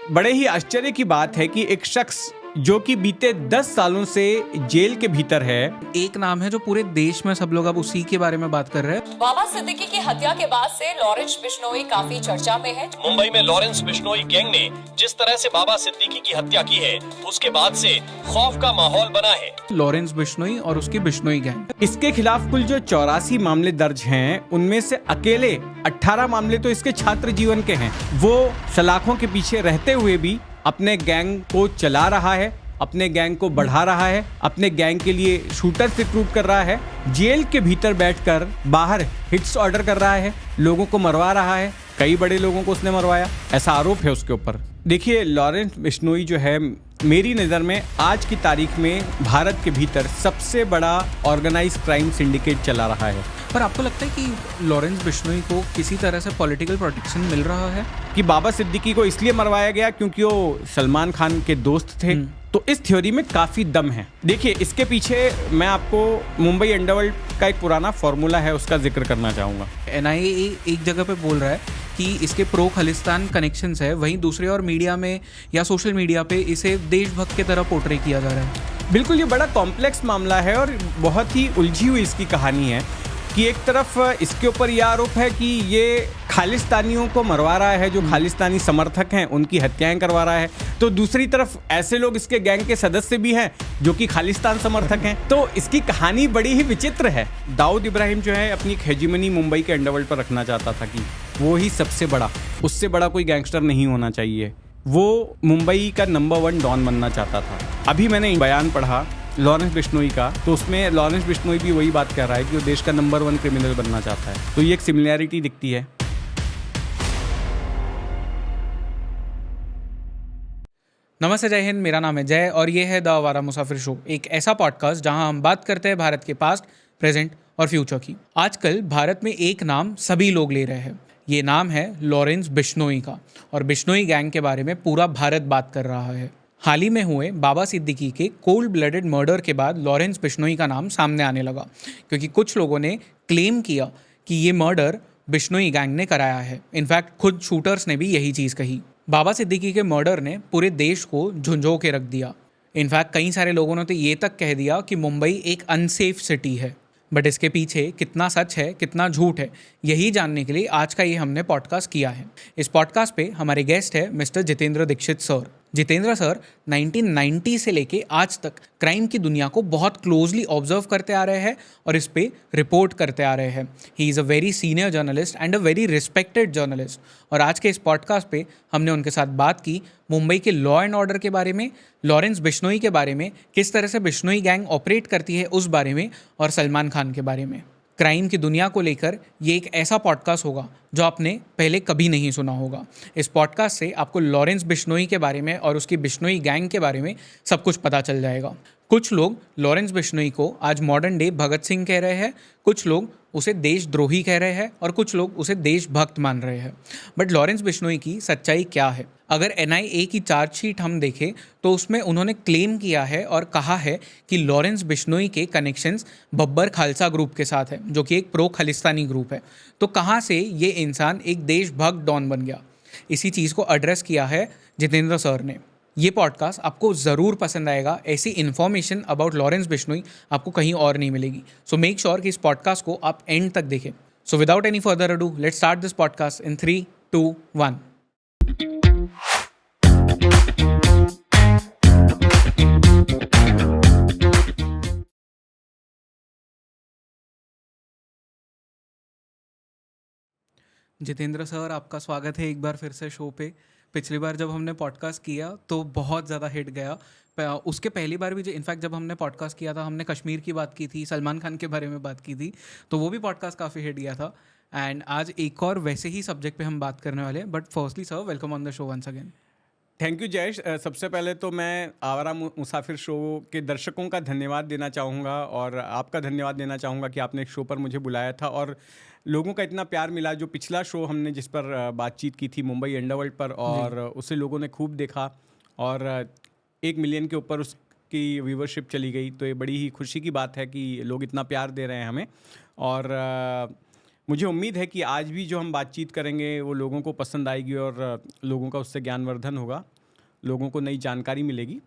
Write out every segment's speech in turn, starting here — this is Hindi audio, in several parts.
बड़े ही आश्चर्य की बात है कि एक शख्स जो कि बीते 10 सालों से जेल के भीतर है, एक नाम है जो पूरे देश में सब लोग अब उसी के बारे में बात कर रहे हैं। बाबा सिद्दीकी की हत्या के बाद से लॉरेंस बिश्नोई काफी चर्चा में है। मुंबई में लॉरेंस बिश्नोई गैंग ने जिस तरह से बाबा सिद्दीकी की हत्या की है, उसके बाद से खौफ का माहौल बना है। लॉरेंस बिश्नोई और उसकी बिश्नोई गैंग, इसके खिलाफ कुल जो 84 मामले दर्ज हैं, उनमें से अकेले 18 मामले तो इसके छात्र जीवन के हैं। वो सलाखों के पीछे रहते हुए भी अपने गैंग को चला रहा है, अपने गैंग को बढ़ा रहा है, अपने गैंग के लिए शूटर रिक्रूट कर रहा है, जेल के भीतर बैठकर बाहर हिट्स ऑर्डर कर रहा है, लोगों को मरवा रहा है। कई बड़े लोगों को उसने मरवाया, ऐसा आरोप है उसके ऊपर। देखिए, लॉरेंस बिश्नोई जो है, मेरी नज़र में आज की तारीख में भारत के भीतर सबसे बड़ा ऑर्गेनाइज क्राइम सिंडिकेट चला रहा है। पर आपको लगता है कि लॉरेंस बिश्नोई को किसी तरह से पॉलिटिकल प्रोटेक्शन मिल रहा है? कि बाबा सिद्दीकी को इसलिए मरवाया गया क्योंकि वो सलमान खान के दोस्त थे, तो इस थ्योरी में काफी दम है। देखिए, इसके पीछे मैं आपको मुंबई अंडरवर्ल्ड का एक पुराना फॉर्मूला है, उसका जिक्र करना चाहूंगा। NIA एक जगह पे बोल रहा है कि इसके प्रो खालिस्तान कनेक्शंस है, वहीं दूसरे और मीडिया में या सोशल मीडिया पे इसे देशभक्त की तरह पोर्ट्रे किया जा रहा है। बिल्कुल, ये बड़ा कॉम्प्लेक्स मामला है और बहुत ही उलझी हुई इसकी कहानी है कि एक तरफ इसके ऊपर यह आरोप है कि ये खालिस्तानियों को मरवा रहा है, जो खालिस्तानी समर्थक हैं उनकी हत्याएं करवा रहा है, तो दूसरी तरफ ऐसे लोग इसके गैंग के सदस्य भी हैं जो कि खालिस्तान समर्थक हैं। तो इसकी कहानी बड़ी ही विचित्र है। दाऊद इब्राहिम जो है अपनी हेजिमनी मुंबई के अंडरवर्ल्ड पर रखना चाहता था कि वो ही सबसे बड़ा, उससे बड़ा कोई गैंगस्टर नहीं होना चाहिए। वो मुंबई का नंबर 1 डॉन बनना चाहता था। अभी मैंने बयान पढ़ा लॉरेंस बिश्नोई का, तो उसमें लॉरेंस बिश्नोई भी वही बात कह रहा है कि वो देश का नंबर 1 क्रिमिनल बनना चाहता है। तो ये एक सिमिलैरिटी दिखती है। नमस्ते, जय हिंद। मेरा नाम है जय और ये है द आवारा मुसाफिर शो, एक ऐसा पॉडकास्ट जहां हम बात करते हैं भारत के पास्ट, प्रेजेंट और फ्यूचर की। आजकल भारत में एक नाम सभी लोग ले रहे हैं। ये नाम है लॉरेंस बिश्नोई का, और बिश्नोई गैंग के बारे में पूरा भारत बात कर रहा है। हाल ही में हुए बाबा सिद्दीकी के कोल्ड ब्लडेड मर्डर के बाद लॉरेंस बिश्नोई का नाम सामने आने लगा, क्योंकि कुछ लोगों ने क्लेम किया कि ये मर्डर बिश्नोई गैंग ने कराया है। इनफैक्ट खुद शूटर्स ने भी यही चीज़ कही। बाबा सिद्दीकी के मर्डर ने पूरे देश को झुंझो के रख दिया। इनफैक्ट कई सारे लोगों ने तो ये तक कह दिया कि मुंबई एक अनसेफ सिटी है। बट इसके पीछे कितना सच है, कितना झूठ है, यही जानने के लिए आज का ये हमने पॉडकास्ट किया है। इस पॉडकास्ट पे हमारे गेस्ट है mister Jitendra Dikshit sir. Jitendra sir 1990 से लेके आज तक क्राइम की दुनिया को बहुत क्लोजली ऑब्जर्व करते आ रहे हैं और इस पे रिपोर्ट करते आ रहे हैं। He is a very senior journalist and a very respected journalist. और आज के इस पॉडकास्ट पे हमने उनके साथ बात की मुंबई के लॉ एंड ऑर्डर के बारे में, लॉरेंस बिश्नोई के बारे में, किस तरह से बिश्नोई गैंग ऑपरेट करती है उस बारे में, और सलमान खान के बारे में। क्राइम की दुनिया को लेकर ये एक ऐसा पॉडकास्ट होगा जो आपने पहले कभी नहीं सुना होगा। इस पॉडकास्ट से आपको लॉरेंस बिश्नोई के बारे में और उसकी बिश्नोई गैंग के बारे में सब कुछ पता चल जाएगा। कुछ लोग लॉरेंस बिश्नोई को आज मॉडर्न डे भगत सिंह कह रहे हैं, कुछ लोग उसे देशद्रोही कह रहे हैं और कुछ लोग उसे देशभक्त मान रहे हैं। बट लॉरेंस बिश्नोई की सच्चाई क्या है? अगर NIA की चार्जशीट हम देखें तो उसमें उन्होंने क्लेम किया है और कहा है कि लॉरेंस बिश्नोई के कनेक्शंस बब्बर खालसा ग्रुप के साथ है, जो कि एक प्रो खालिस्तानी ग्रुप है। तो कहाँ से ये इंसान एक देशभक्त डॉन बन गया? इसी चीज़ को एड्रेस किया है जितेंद्र सर ने। ये पॉडकास्ट आपको ज़रूर पसंद आएगा। ऐसी इन्फॉर्मेशन अबाउट लॉरेंस बिश्नोई आपको कहीं और नहीं मिलेगी। सो मेक श्योर कि इस पॉडकास्ट को आप एंड तक देखें। So without any further ado, let's start this podcast in 3, 2, 1। Jitendra sir, आपका स्वागत है एक बार फिर से शो पे। पिछली बार जब हमने पॉडकास्ट किया तो बहुत ज़्यादा हिट गया। उसके पहली बार भी इनफैक्ट जब हमने पॉडकास्ट किया था, हमने कश्मीर की बात की थी, सलमान खान के बारे में बात की थी, तो वो भी पॉडकास्ट काफ़ी हिट गया था। एंड आज एक और वैसे ही सब्जेक्ट पे हम बात करने वाले हैं। But firstly sir, welcome on the show once again. Thank you Jayesh. सबसे पहले तो मैं आवारा मुसाफिर शो के दर्शकों का धन्यवाद देना चाहूँगा और आपका धन्यवाद देना चाहूँगा कि आपने एक शो पर मुझे बुलाया था और लोगों का इतना प्यार मिला। जो पिछला शो हमने जिस पर बातचीत की थी मुंबई अंडरवर्ल्ड पर, और उसे लोगों ने खूब देखा और 1 मिलियन के ऊपर उसकी व्यूवरशिप चली गई। तो ये बड़ी ही खुशी की बात है कि लोग इतना प्यार दे रहे हैं हमें। और मुझे उम्मीद है कि आज भी जो हम बातचीत करेंगे वो लोगों को पसंद आएगी और लोगों का उससे ज्ञानवर्धन होगा, लोगों को नई जानकारी मिलेगी।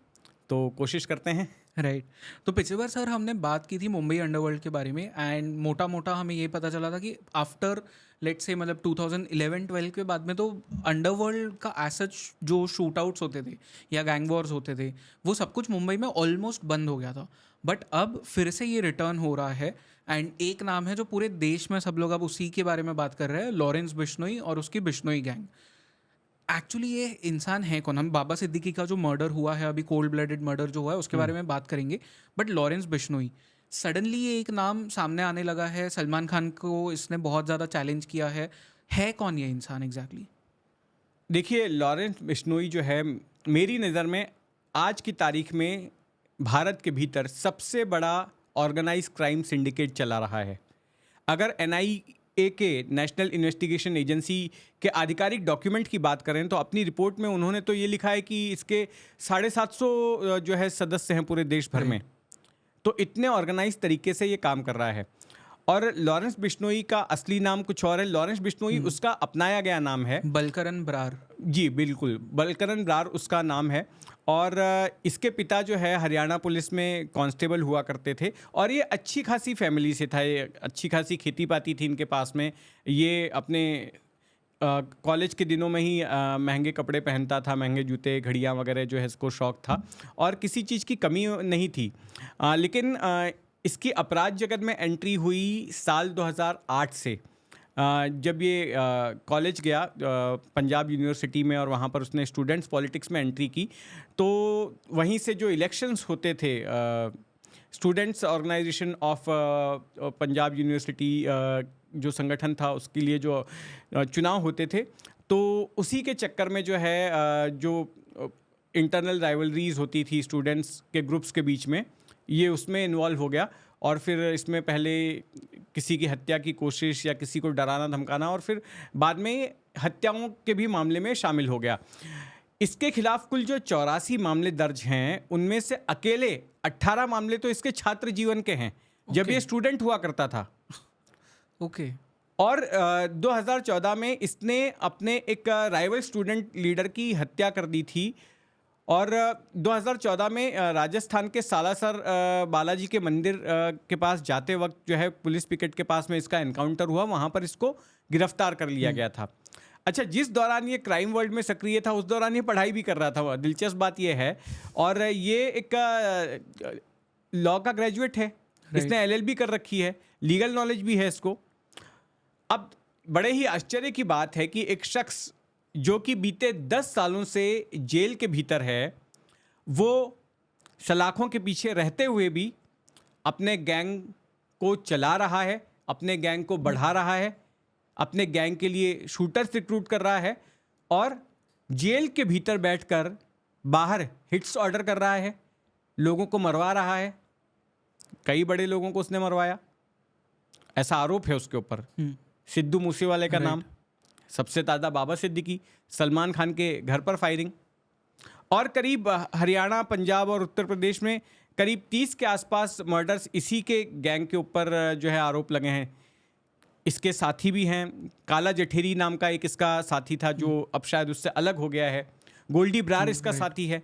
तो कोशिश करते हैं। राइट तो पिछली बार सर हमने बात की थी मुंबई अंडरवर्ल्ड के बारे में, एंड मोटा मोटा हमें ये पता चला था कि आफ्टर लेट्स से मतलब 2011-12 के बाद में तो अंडरवर्ल्ड का एसच जो शूट आउट्स होते थे या गैंग वॉर्स होते थे वो सब कुछ मुंबई में ऑलमोस्ट बंद हो गया था। बट अब फिर से ये रिटर्न हो रहा है, एंड एक नाम है जो पूरे देश में सब लोग अब उसी के बारे में बात कर रहे हैं, लॉरेंस बिश्नोई और उसकी बिश्नोई गैंग। एक्चुअली ये इंसान है कौन? हम बाबा सिद्दीकी का जो मर्डर हुआ है अभी, कोल्ड ब्लडेड मर्डर जो हुआ है उसके बारे में बात करेंगे, बट लॉरेंस बिश्नोई सडनली ये एक नाम सामने आने लगा है। सलमान खान को इसने बहुत ज़्यादा चैलेंज किया है कौन ये इंसान एग्जैक्टली? देखिए, लॉरेंस बिश्नोई जो है मेरी नज़र में आज की तारीख में भारत के भीतर सबसे बड़ा ऑर्गेनाइज क्राइम सिंडिकेट चला रहा है। अगर NIA के नेशनल इन्वेस्टिगेशन एजेंसी के आधिकारिक डॉक्यूमेंट की बात करें तो अपनी रिपोर्ट में उन्होंने तो ये लिखा है कि इसके 750 जो है सदस्य हैं पूरे देश भर में। तो इतने ऑर्गेनाइज तरीके से ये काम कर रहा है। और लॉरेंस बिश्नोई का असली नाम कुछ और है। लॉरेंस बिश्नोई उसका अपनाया गया नाम है। बलकरन ब्रार। जी बिल्कुल, बलकरन ब्रार उसका नाम है। और इसके पिता जो है हरियाणा पुलिस में कांस्टेबल हुआ करते थे और ये अच्छी खासी फैमिली से था। ये अच्छी खासी खेती पाती थी इनके पास में। ये अपने कॉलेज के दिनों में ही महंगे कपड़े पहनता था, महंगे जूते घड़ियाँ वगैरह जो है इसको शौक़ था और किसी चीज़ की कमी नहीं थी। लेकिन इसकी अपराध जगत में एंट्री हुई साल 2008 से, जब ये कॉलेज गया पंजाब यूनिवर्सिटी में और वहाँ पर उसने स्टूडेंट्स पॉलिटिक्स में एंट्री की। तो वहीं से जो इलेक्शंस होते थे, students organisation of Punjab university जो संगठन था उसके लिए जो चुनाव होते थे, तो उसी के चक्कर में जो है जो इंटरनल राइवलरीज होती थी स्टूडेंट्स के ग्रुप्स के बीच में, ये उसमें इन्वॉल्व हो गया और फिर इसमें पहले किसी की हत्या की कोशिश या किसी को डराना धमकाना और फिर बाद में हत्याओं के भी मामले में शामिल हो गया। इसके खिलाफ कुल जो 84 मामले दर्ज हैं उनमें से अकेले 18 मामले तो इसके छात्र जीवन के हैं, जब ये स्टूडेंट हुआ करता था। ओके। और 2014 में इसने अपने एक राइवल स्टूडेंट लीडर की हत्या कर दी थी। और 2014 में राजस्थान के सालासर बालाजी के मंदिर के पास जाते वक्त जो है पुलिस पिकेट के पास में इसका एनकाउंटर हुआ, वहाँ पर इसको गिरफ्तार कर लिया गया था। अच्छा, जिस दौरान ये क्राइम वर्ल्ड में सक्रिय था उस दौरान ये पढ़ाई भी कर रहा था। दिलचस्प बात ये है, और ये एक लॉ का ग्रेजुएट है, इसने LLB कर रखी है, लीगल नॉलेज भी है इसको। अब बड़े ही आश्चर्य की बात है कि एक शख्स जो कि बीते 10 सालों से जेल के भीतर है, वो सलाखों के पीछे रहते हुए भी अपने गैंग को चला रहा है, अपने गैंग को बढ़ा रहा है, अपने गैंग के लिए शूटर्स रिक्रूट कर रहा है और जेल के भीतर बैठकर बाहर हिट्स ऑर्डर कर रहा है, लोगों को मरवा रहा है। कई बड़े लोगों को उसने मरवाया, ऐसा आरोप है उसके ऊपर। सिद्धू मूसेवाले का नाम, सबसे ताज़ा बाबा सिद्दीकी, सलमान खान के घर पर फायरिंग, और करीब हरियाणा, पंजाब और उत्तर प्रदेश में करीब 30 के आसपास मर्डर्स इसी के गैंग के ऊपर जो है आरोप लगे हैं। इसके साथी भी हैं, काला जठेरी नाम का एक इसका साथी था जो अब शायद उससे अलग हो गया है, गोल्डी ब्रार इसका साथी है,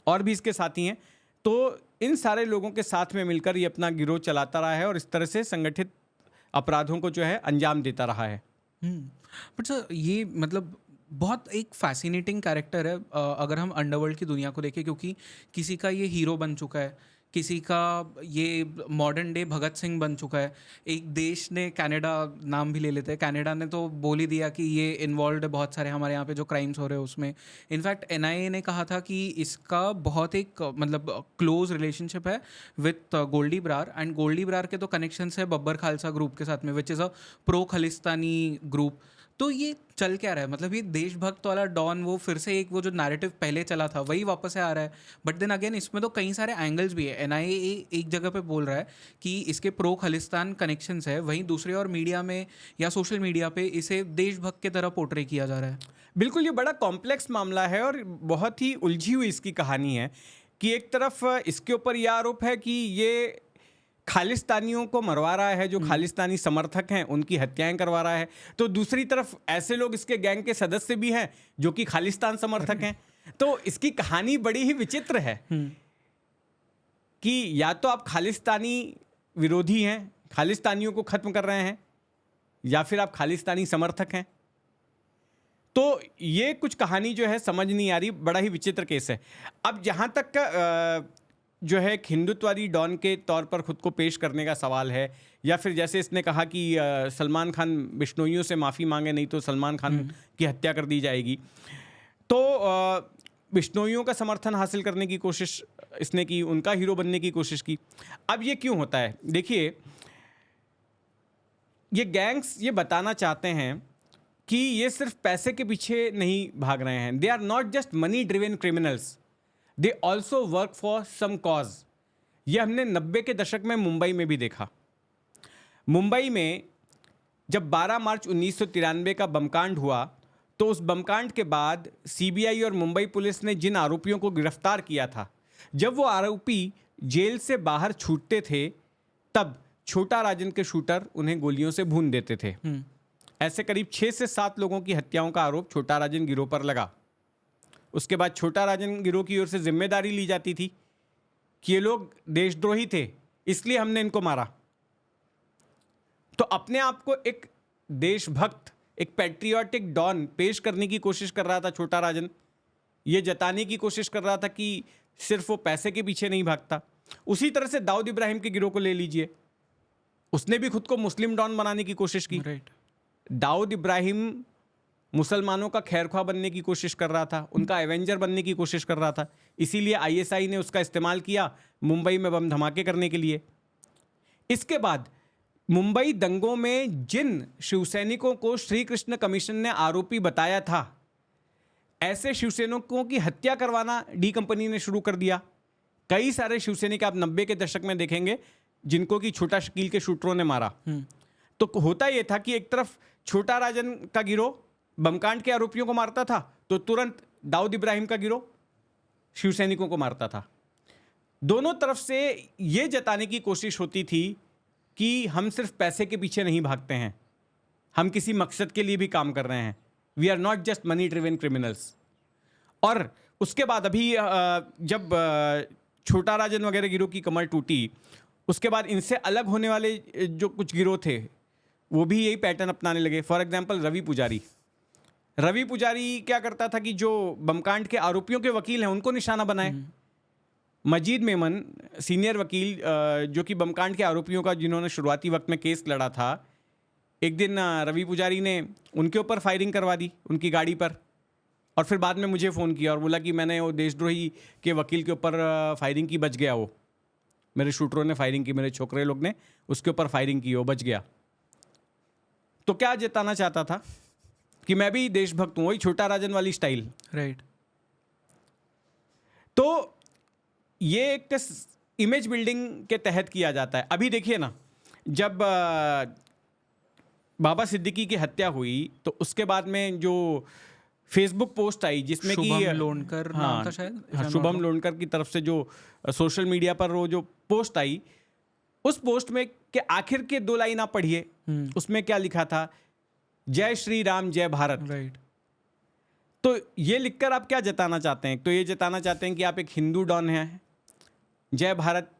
और भी इसके साथी हैं। तो इन सारे लोगों के साथ में मिलकर ये अपना गिरोह चलाता रहा है और इस तरह से संगठित अपराधों को जो है अंजाम देता रहा है। बट सर ये मतलब बहुत एक फैसिनेटिंग कैरेक्टर है अगर हम अंडरवर्ल्ड की दुनिया को देखें, क्योंकि किसी का ये हीरो बन चुका है, किसी का ये मॉडर्न डे भगत सिंह बन चुका है। एक देश ने, कनाडा नाम भी ले लेते हैं, कनाडा ने तो बोल ही दिया कि ये इन्वॉल्व है बहुत सारे हमारे यहाँ पे जो क्राइम्स हो रहे हैं उसमें। इनफैक्ट NIA ने कहा था कि इसका बहुत एक मतलब क्लोज रिलेशनशिप है विथ गोल्डी ब्रार, एंड गोल्डी ब्रार के तो कनेक्शंस है बब्बर खालसा ग्रुप के साथ में, which is a pro Khalistani group. तो ये चल क्या रहा है? मतलब ये देशभक्त वाला डॉन, वो फिर से एक वो जो नैरेटिव पहले चला था वही वापस से आ रहा है। बट देन अगेन इसमें तो कई सारे एंगल्स भी है। NIA एक जगह पे बोल रहा है कि इसके प्रो खालिस्तान कनेक्शंस है, वहीं दूसरे और मीडिया में या सोशल मीडिया पे इसे देशभक्त की तरह पोर्ट्रे किया जा रहा है। बिल्कुल, ये बड़ा कॉम्प्लेक्स मामला है और बहुत ही उलझी हुई इसकी कहानी है कि एक तरफ इसके ऊपर यह आरोप है कि ये खालिस्तानियों को मरवा रहा है, जो खालिस्तानी समर्थक हैं उनकी हत्याएं करवा रहा है, तो दूसरी तरफ ऐसे लोग इसके गैंग के सदस्य भी हैं जो कि खालिस्तान समर्थक हैं। तो इसकी कहानी बड़ी ही विचित्र है कि या तो आप खालिस्तानी विरोधी हैं, खालिस्तानियों को खत्म कर रहे हैं, या फिर आप खालिस्तानी समर्थक हैं। तो ये कुछ कहानी जो है समझ नहीं आ रही, बड़ा ही विचित्र केस है। अब जहाँ तक जो है एक हिंदुत्ववादी डॉन के तौर पर खुद को पेश करने का सवाल है, या फिर जैसे इसने कहा कि सलमान खान बिश्नोइयों से माफ़ी मांगे नहीं तो सलमान खान की हत्या कर दी जाएगी, तो बिश्नोइयों का समर्थन हासिल करने की कोशिश इसने की, उनका हीरो बनने की कोशिश की। अब ये क्यों होता है? देखिए, ये गैंग्स ये बताना चाहते हैं कि ये सिर्फ पैसे के पीछे नहीं भाग रहे हैं। They are not just money driven criminals, they also work for some cause. ये हमने 90 के दशक में मुंबई में भी देखा। मुंबई में जब 12 मार्च 1993 का बमकांड हुआ, तो उस बमकांड के बाद सीबीआई और मुंबई पुलिस ने जिन आरोपियों को गिरफ्तार किया था, जब वो आरोपी जेल से बाहर छूटते थे, तब छोटा राजन के शूटर उन्हें गोलियों से भून देते थे। ऐसे करीब 6 से 7 लोगों की हत्याओं का आरोप छोटा राजन गिरोह पर लगा। उसके बाद छोटा राजन गिरोह की ओर से जिम्मेदारी ली जाती थी कि ये लोग देशद्रोही थे, इसलिए हमने इनको मारा। तो अपने आप को एक देशभक्त, एक पैट्रियोटिक डॉन पेश करने की कोशिश कर रहा था छोटा राजन। ये जताने की कोशिश कर रहा था कि सिर्फ वो पैसे के पीछे नहीं भागता। उसी तरह से दाऊद इब्राहिम के गिरोह को ले लीजिए, उसने भी खुद को मुस्लिम डॉन बनाने की कोशिश की। दाऊद इब्राहिम मुसलमानों का खैरख्वाह बनने की कोशिश कर रहा था, उनका एवेंजर बनने की कोशिश कर रहा था, इसीलिए आईएसआई ने उसका इस्तेमाल किया मुंबई में बम धमाके करने के लिए। इसके बाद मुंबई दंगों में जिन शिवसैनिकों को श्री कृष्ण कमीशन ने आरोपी बताया था, ऐसे शिवसैनिकों की हत्या करवाना डी कंपनी ने शुरू कर दिया। कई सारे शिवसैनिक आप 90 के दशक में देखेंगे जिनको कि छोटा शकील के शूटरों ने मारा। तो होता यह था कि एक तरफ छोटा राजन का गिरोह बमकांड के आरोपियों को मारता था, तो तुरंत दाऊद इब्राहिम का गिरोह शिवसैनिकों को मारता था। दोनों तरफ से यह जताने की कोशिश होती थी कि हम सिर्फ पैसे के पीछे नहीं भागते हैं, हम किसी मकसद के लिए भी काम कर रहे हैं। We are not just money driven criminals. और उसके बाद अभी जब छोटा राजन वगैरह गिरोह की कमर टूटी, उसके बाद इनसे अलग होने वाले जो कुछ गिरोह थे वो भी यही पैटर्न अपनाने लगे। फॉर एग्जांपल रवि पुजारी क्या करता था कि जो बमकांड के आरोपियों के वकील हैं उनको निशाना बनाए। मजीद मेमन सीनियर वकील जो कि बमकांड के आरोपियों का जिन्होंने शुरुआती वक्त में केस लड़ा था, एक दिन रवि पुजारी ने उनके ऊपर फायरिंग करवा दी उनकी गाड़ी पर, और फिर बाद में मुझे फ़ोन किया और बोला कि मैंने वो देशद्रोही के वकील के ऊपर फायरिंग की, बच गया वो, मेरे शूटरों ने फायरिंग की, मेरे छोकरे लोग ने उसके ऊपर फायरिंग की, वो बच गया। तो क्या जताना चाहता था कि मैं भी देशभक्त हूँ, वही छोटा राजन वाली स्टाइल। राइट। तो ये एक इमेज बिल्डिंग के तहत किया जाता है। अभी देखिए ना, जब बाबा सिद्दीकी की हत्या हुई तो उसके बाद में जो फेसबुक पोस्ट आई जिसमें कि शुभम लोणकर नाम था शायद, शुभम लोणकर की तरफ से जो सोशल मीडिया पर वो जो पोस्ट आई, उस पोस्ट में के आखिर के 2 लाइन आप पढ़िए, उसमें क्या लिखा था, जय श्री राम जय भारत। राइट। तो ये लिखकर आप क्या जताना चाहते हैं? तो ये जताना चाहते हैं कि आप एक हिंदू डॉन हैं। जय भारत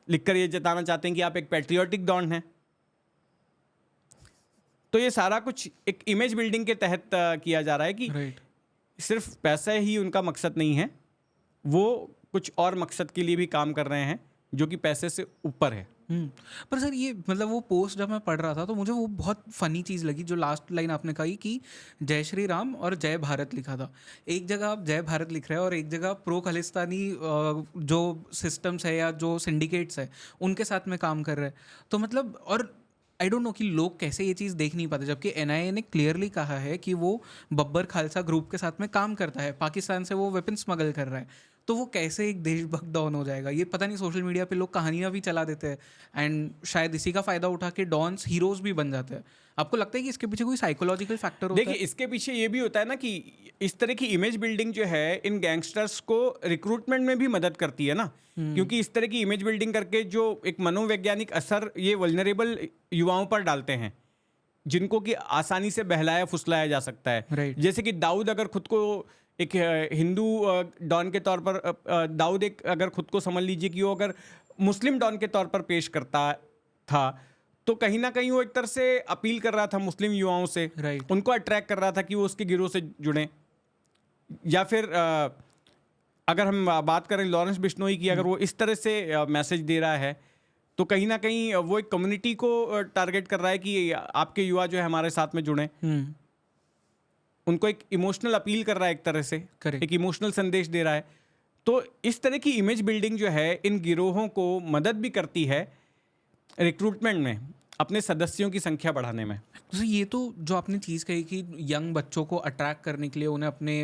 लिखकर ये जताना चाहते हैं कि आप एक पैट्रियोटिक डॉन हैं। तो ये सारा कुछ एक इमेज बिल्डिंग के तहत किया जा रहा है कि सिर्फ पैसा ही उनका मकसद नहीं है, वो कुछ और मकसद के लिए भी काम कर रहे हैं जो कि पैसे से ऊपर है। पर सर ये मतलब वो पोस्ट जब मैं पढ़ रहा था तो मुझे वो बहुत फनी चीज़ लगी, जो लास्ट लाइन आपने कही कि जय श्री राम और जय भारत लिखा था। एक जगह आप जय भारत लिख रहे हैं और एक जगह प्रो खालिस्तानी जो सिस्टम्स है या जो सिंडिकेट्स है उनके साथ में काम कर रहे हैं। तो मतलब, और आई डोंट नो कि लोग कैसे ये चीज़ देख नहीं पाते, जबकि एनआईए ने क्लियरली कहा है कि वो बब्बर खालसा ग्रुप के साथ में काम करता है, पाकिस्तान से वो वेपन स्मगल कर रहा है। तो वो कैसे एक देशभक्त डॉन हो जाएगा? ये पता नहीं, सोशल मीडिया पे लोग कहानियां भी चला देते हैं एंड शायद इसी का फायदा उठा के डॉन्स हीरोज भी बन जाते हैं। आपको लगता है कि इसके पीछे कोई साइकोलॉजिकल फैक्टर होता देखिए, है? इसके पीछे ये भी होता है ना कि इस तरह की इमेज बिल्डिंग जो है इन गैंगस्टर्स को रिक्रूटमेंट में भी मदद करती है ना, क्योंकि इस तरह की इमेज बिल्डिंग करके जो एक मनोवैज्ञानिक असर ये वल्नरेबल युवाओं पर डालते हैं, जिनको कि आसानी से बहलाया फुसलाया जा सकता है। Right. जैसे कि दाऊद अगर खुद को एक हिंदू डॉन के तौर पर दाऊद एक अगर खुद को समझ लीजिए कि वो अगर मुस्लिम डॉन के तौर पर पेश करता था, तो कहीं ना कहीं वो एक तरह से अपील कर रहा था मुस्लिम युवाओं से, Right. उनको अट्रैक्ट कर रहा था कि वो उसके गिरोह से जुड़ें। या फिर अगर हम बात करें लॉरेंस बिश्नोई की, अगर वो इस तरह से मैसेज दे रहा है, तो कहीं ना कहीं वो एक कम्युनिटी को टारगेट कर रहा है कि आपके युवा जो है हमारे साथ में जुड़ें। उनको एक इमोशनल अपील कर रहा है एक तरह से, Correct. एक इमोशनल संदेश दे रहा है। तो इस तरह की इमेज बिल्डिंग जो है इन गिरोहों को मदद भी करती है रिक्रूटमेंट में, अपने सदस्यों की संख्या बढ़ाने में। तो ये तो जो आपने चीज़ कही कि यंग बच्चों को अट्रैक्ट करने के लिए, उन्हें अपने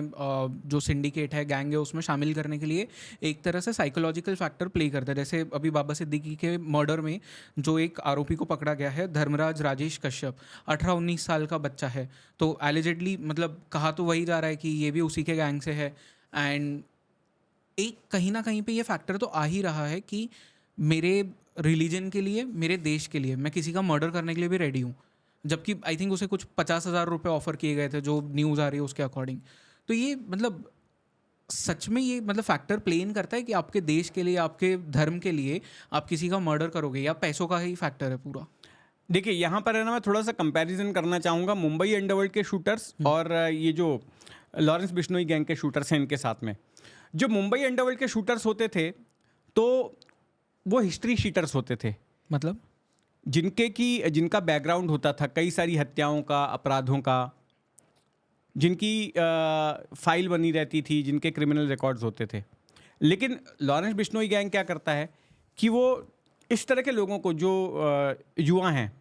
जो सिंडिकेट है, गैंग है, उसमें शामिल करने के लिए एक तरह से साइकोलॉजिकल फैक्टर प्ले करता है। जैसे अभी बाबा सिद्दीकी के मर्डर में जो एक आरोपी को पकड़ा गया है, धर्मराज राजेश कश्यप, 18-19 साल का बच्चा है। तो एलिजेडली मतलब कहा तो वही जा रहा है कि ये भी उसी के गैंग से है। एंड एक कहीं ना कहीं पे ये फैक्टर तो आ ही रहा है कि मेरे रिलीजन के लिए, मेरे देश के लिए मैं किसी का मर्डर करने के लिए भी रेडी हूँ। जबकि आई थिंक उसे कुछ 50,000 रुपये ऑफर किए गए थे, जो न्यूज़ आ रही है उसके अकॉर्डिंग। तो ये मतलब सच में ये मतलब फैक्टर प्ले इन करता है कि आपके देश के लिए, आपके धर्म के लिए आप किसी का मर्डर करोगे, या पैसों का ही फैक्टर है पूरा? देखिए, यहाँ पर है ना, मैं थोड़ा सा कंपैरिजन करना चाहूँगा मुंबई अंडरवर्ल्ड के शूटर्स और ये जो लॉरेंस बिश्नोई गैंग के शूटर्स हैं इनके साथ में। जो मुंबई अंडरवर्ल्ड के शूटर्स होते थे तो वो हिस्ट्री शीटर्स होते थे, मतलब जिनका बैकग्राउंड होता था कई सारी हत्याओं का, अपराधों का, जिनकी फाइल बनी रहती थी, जिनके क्रिमिनल रिकॉर्ड्स होते थे। लेकिन लॉरेंस बिश्नोई गैंग क्या करता है कि वो इस तरह के लोगों को, जो युवा हैं,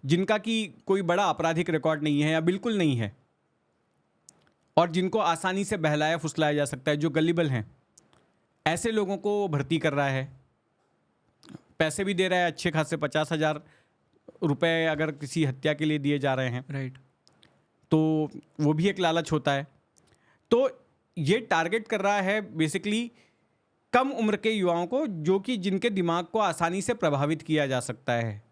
जिनका कि कोई बड़ा आपराधिक रिकॉर्ड नहीं है या बिल्कुल नहीं है, और जिनको आसानी से बहलाया फुसलाया जा सकता है, जो गलिबल हैं, ऐसे लोगों को भर्ती कर रहा है। पैसे भी दे रहा है अच्छे खासे, 50,000 रुपये अगर किसी हत्या के लिए दिए जा रहे हैं, राइट। तो वो भी एक लालच होता है। तो ये टारगेट कर रहा है बेसिकली कम उम्र के युवाओं को, जो कि जिनके दिमाग को आसानी से प्रभावित किया जा सकता है,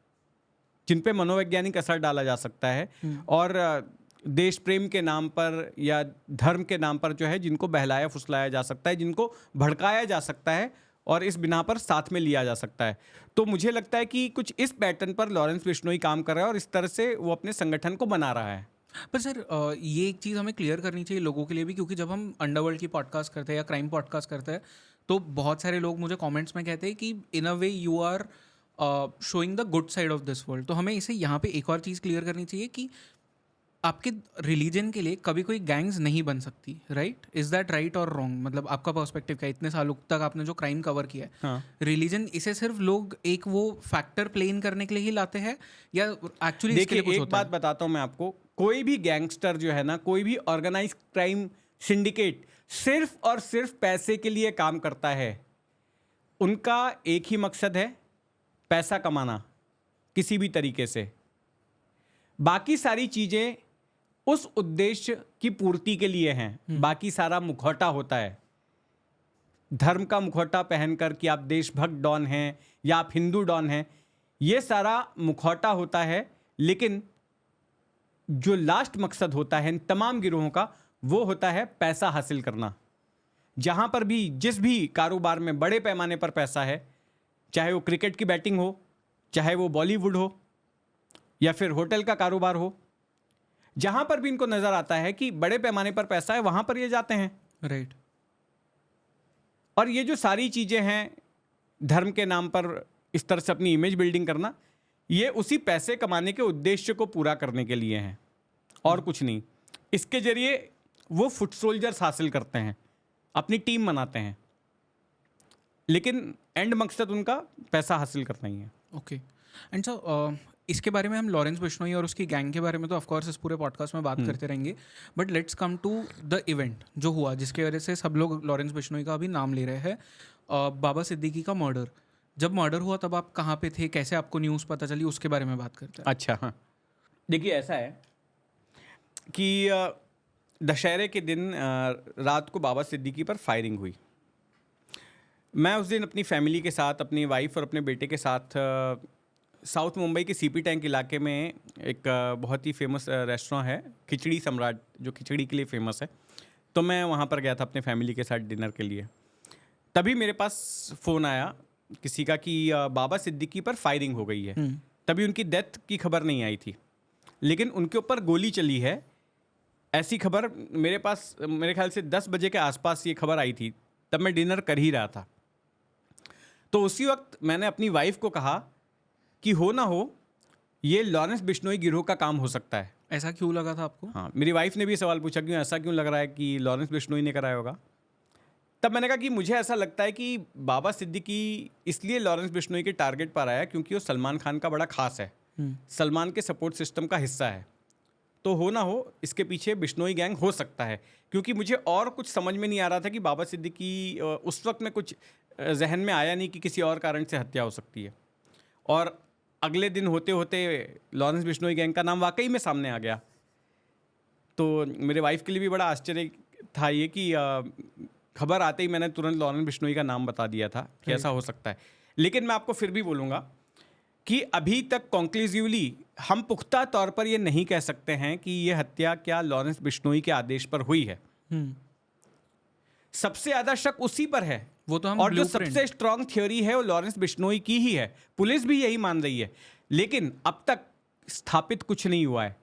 जिन पे मनोवैज्ञानिक असर डाला जा सकता है, और देश प्रेम के नाम पर या धर्म के नाम पर जो है जिनको बहलाया फुसलाया जा सकता है, जिनको भड़काया जा सकता है और इस बिना पर साथ में लिया जा सकता है। तो मुझे लगता है कि कुछ इस पैटर्न पर लॉरेंस बिश्नोई काम कर रहा है और इस तरह से वो अपने संगठन को बना रहा है। पर सर ये एक चीज़ हमें क्लियर करनी चाहिए लोगों के लिए भी, क्योंकि जब हम अंडरवर्ल्ड की पॉडकास्ट करते हैं या क्राइम पॉडकास्ट करते हैं तो बहुत सारे लोग मुझे कमेंट्स में कहते हैं कि in a way you are showing the good side of this world. तो हमें इसे यहाँ पे एक और चीज़ क्लियर करनी चाहिए कि आपके रिलीजन के लिए कभी कोई गैंग्स नहीं बन सकती, राइट? इज़ दैट राइट और रॉन्ग? मतलब आपका पर्सपेक्टिव क्या है? इतने सालों तक आपने जो क्राइम कवर किया है, हाँ। रिलीजन इसे सिर्फ लोग एक वो फैक्टर प्ले इन करने के लिए ही लाते हैं या एक्चुअली इसके लिए कुछ एक होता बात है? बताता हूँ मैं आपको, कोई भी गैंगस्टर जो है ना, कोई भी ऑर्गेनाइज क्राइम सिंडिकेट सिर्फ और सिर्फ पैसे के लिए काम करता है। उनका एक ही मकसद है, पैसा कमाना किसी भी तरीके से। बाकी सारी चीजें उस उद्देश्य की पूर्ति के लिए हैं। बाकी सारा मुखौटा होता है, धर्म का मुखौटा पहनकर कि आप देशभक्त डॉन हैं या आप हिंदू डॉन हैं, ये सारा मुखौटा होता है। लेकिन जो लास्ट मकसद होता है इन तमाम गिरोहों का, वो होता है पैसा हासिल करना। जहां पर भी, जिस भी कारोबार में बड़े पैमाने पर पैसा है, चाहे वो क्रिकेट की बैटिंग हो, चाहे वो बॉलीवुड हो, या फिर होटल का कारोबार हो, जहां पर भी इनको नजर आता है कि बड़े पैमाने पर पैसा है, वहां पर ये जाते हैं। राइट। और ये जो सारी चीजें हैं, धर्म के नाम पर इस तरह से अपनी इमेज बिल्डिंग करना, ये उसी पैसे कमाने के उद्देश्य को पूरा करने के लिए हैं और कुछ नहीं। इसके जरिए वो फुट सोल्जर्स हासिल करते हैं, अपनी टीम बनाते हैं, लेकिन एंड मकसद उनका पैसा हासिल करना ही है। ओके। एंड सो इसके बारे में हम लॉरेंस बिश्नोई और उसकी गैंग के बारे में तो ऑफकोर्स इस पूरे पॉडकास्ट में बात करते रहेंगे, but let's come to the event जो हुआ, जिसकी वजह से सब लोग लॉरेंस बिश्नोई का अभी नाम ले रहे हैं, बाबा सिद्दीकी का मर्डर। जब मर्डर हुआ तब आप कहाँ पे थे, कैसे आपको न्यूज़ पता चली, उसके बारे में बात करते हैं। अच्छा, हाँ, देखिए ऐसा है कि दशहरे के दिन रात को बाबा सिद्दीकी पर फायरिंग हुई। मैं उस दिन अपनी फैमिली के साथ, अपनी वाइफ और अपने बेटे के साथ साउथ मुंबई के सीपी टैंक इलाके में एक बहुत ही फेमस रेस्टोरेंट है, खिचड़ी सम्राट, जो खिचड़ी के लिए फेमस है। तो मैं वहाँ पर गया था अपने फैमिली के साथ डिनर के लिए। तभी मेरे पास फ़ोन आया किसी का कि बाबा सिद्दीकी पर फायरिंग हो गई है। तभी उनकी डेथ की खबर नहीं आई थी, लेकिन उनके ऊपर गोली चली है, ऐसी खबर मेरे पास मेरे ख्याल से 10 बजे के आसपास ये खबर आई थी। तब मैं डिनर कर ही रहा था। तो उसी वक्त मैंने अपनी वाइफ को कहा कि हो ना हो ये लॉरेंस बिश्नोई गिरोह का काम हो सकता है। ऐसा क्यों लगा था आपको? हाँ, मेरी वाइफ ने भी सवाल पूछा, क्यों ऐसा क्यों लग रहा है कि लॉरेंस बिश्नोई ने कराया होगा। तब मैंने कहा कि मुझे ऐसा लगता है कि बाबा सिद्दीकी इसलिए लॉरेंस बिश्नोई के टारगेट पर आया क्योंकि वो सलमान खान का बड़ा खास है, सलमान के सपोर्ट सिस्टम का हिस्सा है। तो हो ना हो इसके पीछे बिश्नोई गैंग हो सकता है, क्योंकि मुझे और कुछ समझ में नहीं आ रहा था कि बाबा सिद्दीकी उस वक्त में कुछ जहन में आया नहीं कि किसी और कारण से हत्या हो सकती है। और अगले दिन होते होते लॉरेंस बिश्नोई गैंग का नाम वाकई में सामने आ गया। तो मेरे वाइफ के लिए भी बड़ा आश्चर्य था ये कि खबर आते ही मैंने तुरंत लॉरेंस बिश्नोई का नाम बता दिया था कि ऐसा हो सकता है। लेकिन मैं आपको फिर भी बोलूँगा कि अभी तक कॉन्क्लूसिवली हम पुख्ता तौर पर ये नहीं कह सकते हैं कि ये हत्या क्या लॉरेंस बिश्नोई के आदेश पर हुई है। सबसे ज़्यादा शक उसी पर है, वो तो हम और जो blueprint- सबसे स्ट्रांग थ्योरी है वो लॉरेंस बिश्नोई की ही है। पुलिस भी यही मान रही है, लेकिन अब तक स्थापित कुछ नहीं हुआ है।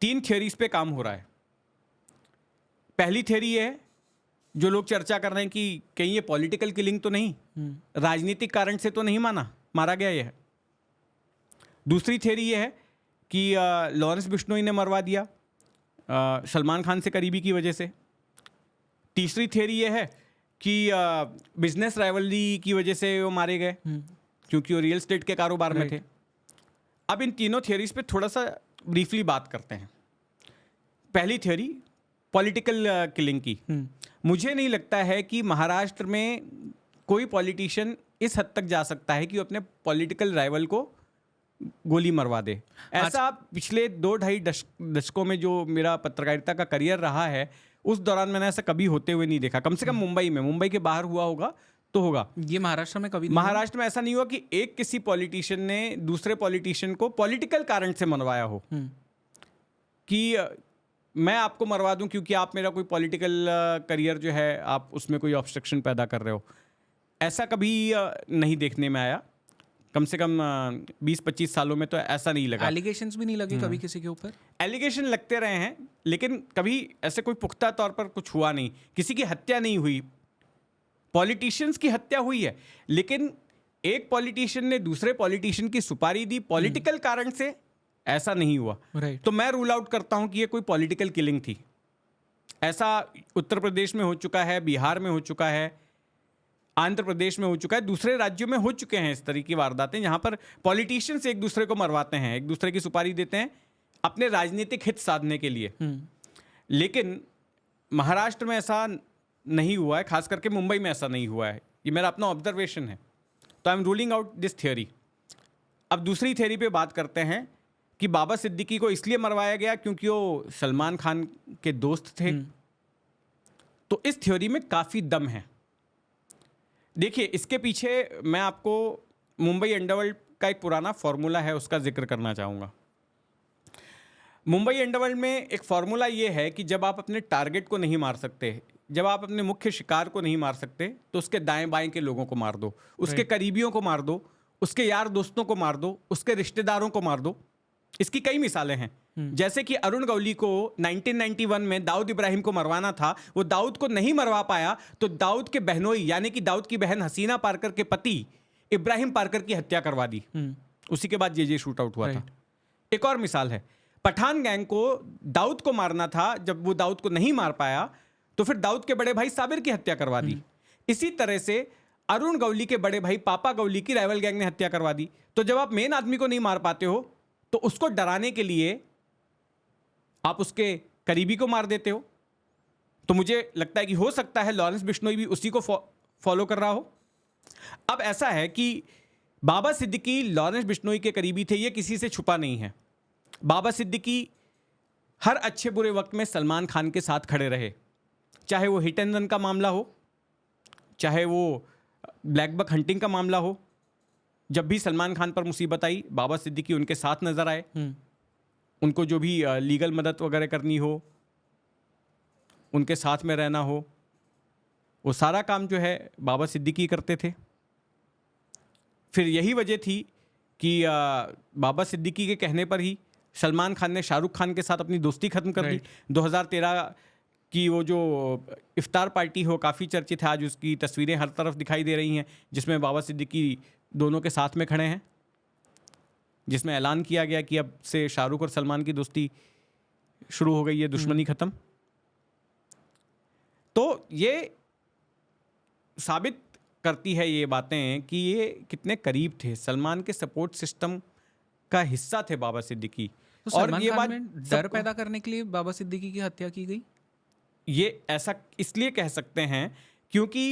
3 थ्योरीज पे काम हो रहा है। पहली थ्योरी ये है, जो लोग चर्चा कर रहे हैं कि कहीं ये पॉलिटिकल किलिंग तो नहीं, राजनीतिक कारण से तो नहीं मारा गया ये है। दूसरी थ्योरी ये है कि लॉरेंस बिश्नोई ने मरवा दिया सलमान खान से करीबी की वजह से। तीसरी थ्योरी ये है कि बिजनेस राइवलरी की वजह से वो मारे गए, क्योंकि वो रियल एस्टेट के कारोबार में थे। अब इन तीनों थ्योरीज पे थोड़ा सा ब्रीफली बात करते हैं। पहली थ्योरी पॉलिटिकल किलिंग की। मुझे नहीं लगता है कि महाराष्ट्र में कोई पॉलिटिशियन इस हद तक जा सकता है कि वो अपने पॉलिटिकल राइवल को गोली मरवा दे। ऐसा पिछले 2-2.5 दशकों में जो मेरा पत्रकारिता का करियर रहा है, उस दौरान मैंने ऐसा कभी होते हुए नहीं देखा। कम से कम मुंबई के बाहर हुआ होगा तो होगा। ये महाराष्ट्र में कभी नहीं महाराष्ट्र में ऐसा नहीं हुआ कि एक किसी पॉलिटिशियन ने दूसरे पॉलिटिशियन को पॉलिटिकल कारण से मरवाया हो, कि मैं आपको मरवा दूं क्योंकि आप मेरा कोई पॉलिटिकल करियर जो है आप उसमें कोई ऑब्स्ट्रक्शन पैदा कर रहे हो। ऐसा कभी नहीं देखने में आया। कम से कम 20-25 सालों में तो ऐसा नहीं लगा। एलिगेशंस भी नहीं लगे कभी किसी के ऊपर? एलिगेशन लगते रहे हैं, लेकिन कभी ऐसे कोई पुख्ता तौर पर कुछ हुआ नहीं। किसी की हत्या नहीं हुई। पॉलिटिशियंस की हत्या हुई है, लेकिन एक पॉलिटिशियन ने दूसरे पॉलिटिशियन की सुपारी दी पॉलिटिकल कारण से, ऐसा नहीं हुआ। Right. तो मैं रूल आउट करता हूं कि ये कोई पॉलिटिकल किलिंग थी। ऐसा उत्तर प्रदेश में हो चुका है, बिहार में हो चुका है, आंध्र प्रदेश में हो चुका है, दूसरे राज्यों में हो चुके हैं इस तरह की वारदातें, जहां पर पॉलिटिशियंस एक दूसरे को मरवाते हैं, एक दूसरे की सुपारी देते हैं अपने राजनीतिक हित साधने के लिए। लेकिन महाराष्ट्र में ऐसा नहीं हुआ है, खास करके मुंबई में ऐसा नहीं हुआ है। ये मेरा अपना ऑब्जर्वेशन है। तो I am ruling out this theory. अब दूसरी थ्योरी पे बात करते हैं कि बाबा सिद्दीकी को इसलिए मरवाया गया क्योंकि वो सलमान खान के दोस्त थे। तो इस थ्योरी में काफ़ी दम है। देखिए, इसके पीछे मैं आपको मुंबई अंडरवर्ल्ड का एक पुराना फॉर्मूला है, उसका जिक्र करना चाहूँगा। मुंबई अंडरवर्ल्ड में एक फॉर्मूला ये है कि जब आप अपने टारगेट को नहीं मार सकते, जब आप अपने मुख्य शिकार को नहीं मार सकते, तो उसके दाएं बाएं के लोगों को मार दो, उसके करीबियों को मार दो, उसके यार दोस्तों को मार दो, उसके रिश्तेदारों को मार दो। इसकी कई मिसालें हैं। जैसे कि अरुण गौली को 1991 में दाऊद इब्राहिम को मरवाना था, वो दाऊद को नहीं मरवा पाया, तो दाऊद के बहनोई यानी कि दाऊद की बहन हसीना पारकर के पति इब्राहिम पारकर की हत्या करवा दी। उसी के बाद ये शूट आउट हुआ था। एक और मिसाल है, पठान गैंग को दाऊद को मारना था, जब वो दाऊद को नहीं मार पाया तो फिर दाऊद के बड़े भाई साबिर की हत्या करवा दी। इसी तरह से अरुण गवली के बड़े भाई पापा गवली की राइवल गैंग ने हत्या करवा दी। तो जब आप मेन आदमी को नहीं मार पाते हो तो उसको डराने के लिए आप उसके करीबी को मार देते हो। तो मुझे लगता है कि हो सकता है लॉरेंस बिश्नोई भी उसी को फॉलो कर रहा हो। अब ऐसा है कि बाबा सिद्दीकी लॉरेंस बिश्नोई के करीबी थे, ये किसी से छुपा नहीं है। बाबा सिद्दीकी हर अच्छे बुरे वक्त में सलमान खान के साथ खड़े रहे, चाहे वो हिट एंड रन का मामला हो, चाहे वो ब्लैक बक हंटिंग का मामला हो। जब भी सलमान खान पर मुसीबत आई, बाबा सिद्दीकी उनके साथ नजर आए। उनको जो भी लीगल मदद वगैरह करनी हो, उनके साथ में रहना हो, वो सारा काम जो है बाबा सिद्दीकी करते थे। फिर यही वजह थी कि बाबा सिद्दीकी के कहने पर ही सलमान खान ने शाहरुख खान के साथ अपनी दोस्ती खत्म कर दी। 2013 की वो जो इफ्तार पार्टी हो, काफ़ी चर्चित है, आज उसकी तस्वीरें हर तरफ दिखाई दे रही हैं, जिसमें बाबा सिद्दीकी दोनों के साथ में खड़े हैं, जिसमें ऐलान किया गया कि अब से शाहरुख और सलमान की दोस्ती शुरू हो गई है, दुश्मनी खत्म। तो ये साबित करती है ये बातें कि ये कितने करीब थे, सलमान के सपोर्ट सिस्टम का हिस्सा थे बाबा सिद्दीकी। तो और सलमान ये खान बात में डर पैदा करने के लिए बाबा सिद्दीकी की हत्या की गई। ये ऐसा इसलिए कह सकते हैं क्योंकि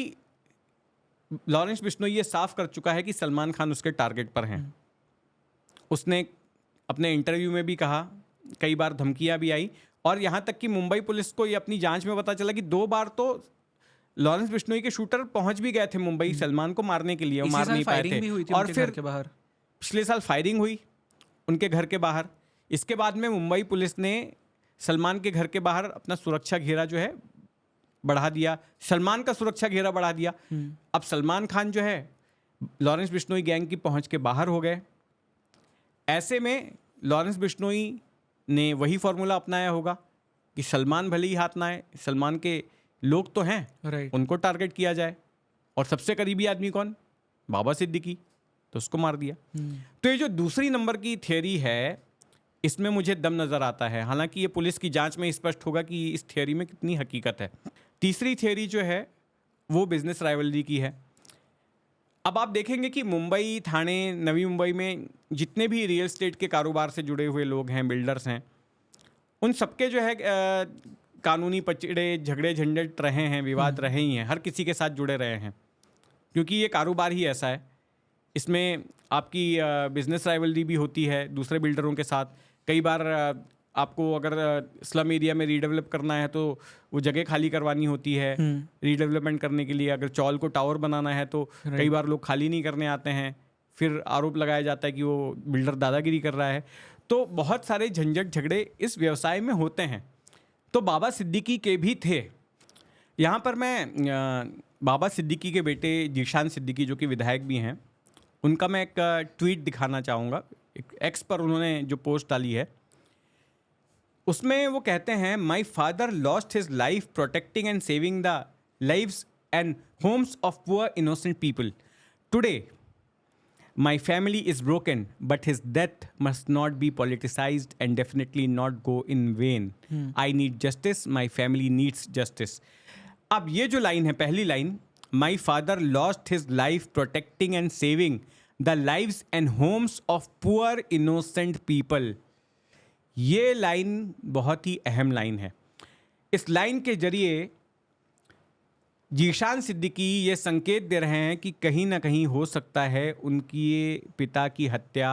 लॉरेंस बिश्नोई ये साफ कर चुका है कि सलमान खान उसके टारगेट पर हैं। उसने अपने इंटरव्यू में भी कहा, कई बार धमकियां भी आई, और यहाँ तक कि मुंबई पुलिस को ये अपनी जांच में पता चला कि 2 बार तो लॉरेंस बिश्नोई के शूटर पहुंच भी गए थे मुंबई सलमान को मारने के लिए, वो मार नहीं पाए थे। और फिर बाहर पिछले साल फायरिंग हुई उनके घर के बाहर। इसके बाद में मुंबई पुलिस ने सलमान के घर के बाहर अपना सुरक्षा घेरा जो है बढ़ा दिया, सलमान का सुरक्षा घेरा बढ़ा दिया। अब सलमान खान जो है लॉरेंस बिश्नोई गैंग की पहुंच के बाहर हो गए। ऐसे में लॉरेंस बिश्नोई ने वही फॉर्मूला अपनाया होगा कि सलमान भले ही हाथ ना आए, सलमान के लोग तो हैं, उनको टारगेट किया जाए। और सबसे करीबी आदमी कौन? बाबा सिद्दीकी, तो उसको मार दिया। तो ये जो दूसरी नंबर की थियरी है, इसमें मुझे दम नज़र आता है। हालांकि ये पुलिस की जांच में स्पष्ट होगा कि इस थियरी में कितनी हकीकत है। तीसरी थियरी जो है वो बिजनेस राइवलरी की है। अब आप देखेंगे कि मुंबई, ठाणे, नवी मुंबई में जितने भी रियल एस्टेट के कारोबार से जुड़े हुए लोग हैं, बिल्डर्स हैं, उन सबके जो है कानूनी पचड़े, झगड़े, झंझट रहे हैं, विवाद रहे ही हैं, हर किसी के साथ जुड़े रहे हैं, क्योंकि ये कारोबार ही ऐसा है। इसमें आपकी बिजनेस राइवलरी भी होती है दूसरे बिल्डरों के साथ। कई बार आपको अगर स्लम एरिया में रीडेवलप करना है तो वो जगह खाली करवानी होती है रीडेवलपमेंट करने के लिए। अगर चौल को टावर बनाना है तो कई बार लोग खाली नहीं करने आते हैं, फिर आरोप लगाया जाता है कि वो बिल्डर दादागिरी कर रहा है। तो बहुत सारे झंझट झगड़े इस व्यवसाय में होते हैं। तो बाबा सिद्दीकी के भी थे। यहाँ पर मैं बाबा सिद्दीकी के बेटे जीशान सिद्दीकी, जो कि विधायक भी हैं, उनका मैं एक ट्वीट दिखाना चाहूँगा। एक एक्स पर उन्होंने जो पोस्ट डाली है, उसमें वो कहते हैं, my father lost his life protecting and saving the lives and Holmes of poor innocent people. Today my family is broken but his death must not be politicised and definitely not go in when. I need justice, my family needs justice. अब ये जो लाइन है, पहली line, my father lost his life protecting and saving the lives and Holmes of poor innocent people, ये लाइन बहुत ही अहम लाइन है। इस लाइन के जरिए जीशान सिद्दीकी ये संकेत दे रहे हैं कि कहीं ना कहीं हो सकता है उनकी पिता की हत्या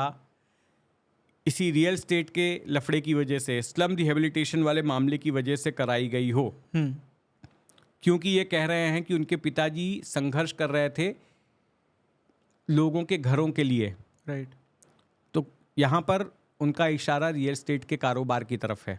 इसी रियल एस्टेट के लफड़े की वजह से, स्लम रिहेबिलिटेशन वाले मामले की वजह से कराई गई हो। क्योंकि ये कह रहे हैं कि उनके पिताजी संघर्ष कर रहे थे लोगों के घरों के लिए। राइट। तो यहाँ पर उनका इशारा रियल एस्टेट के कारोबार की तरफ है।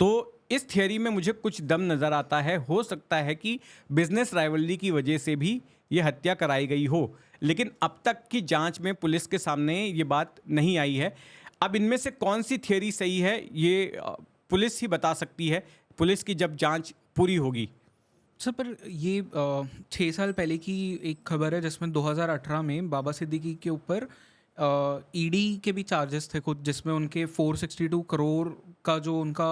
तो इस थियरी में मुझे कुछ दम नज़र आता है। हो सकता है कि बिजनेस राइवलरी की वजह से भी ये हत्या कराई गई हो, लेकिन अब तक की जांच में पुलिस के सामने ये बात नहीं आई है। अब इनमें से कौन सी थियरी सही है ये पुलिस ही बता सकती है, पुलिस की जब जांच पूरी होगी। सर, पर ये 6 साल पहले की एक खबर है जिसमें 2018 में बाबा सिद्दीकी के ऊपर ईडी के भी चार्जेस थे कुछ, जिसमें उनके 462 करोड़ का जो उनका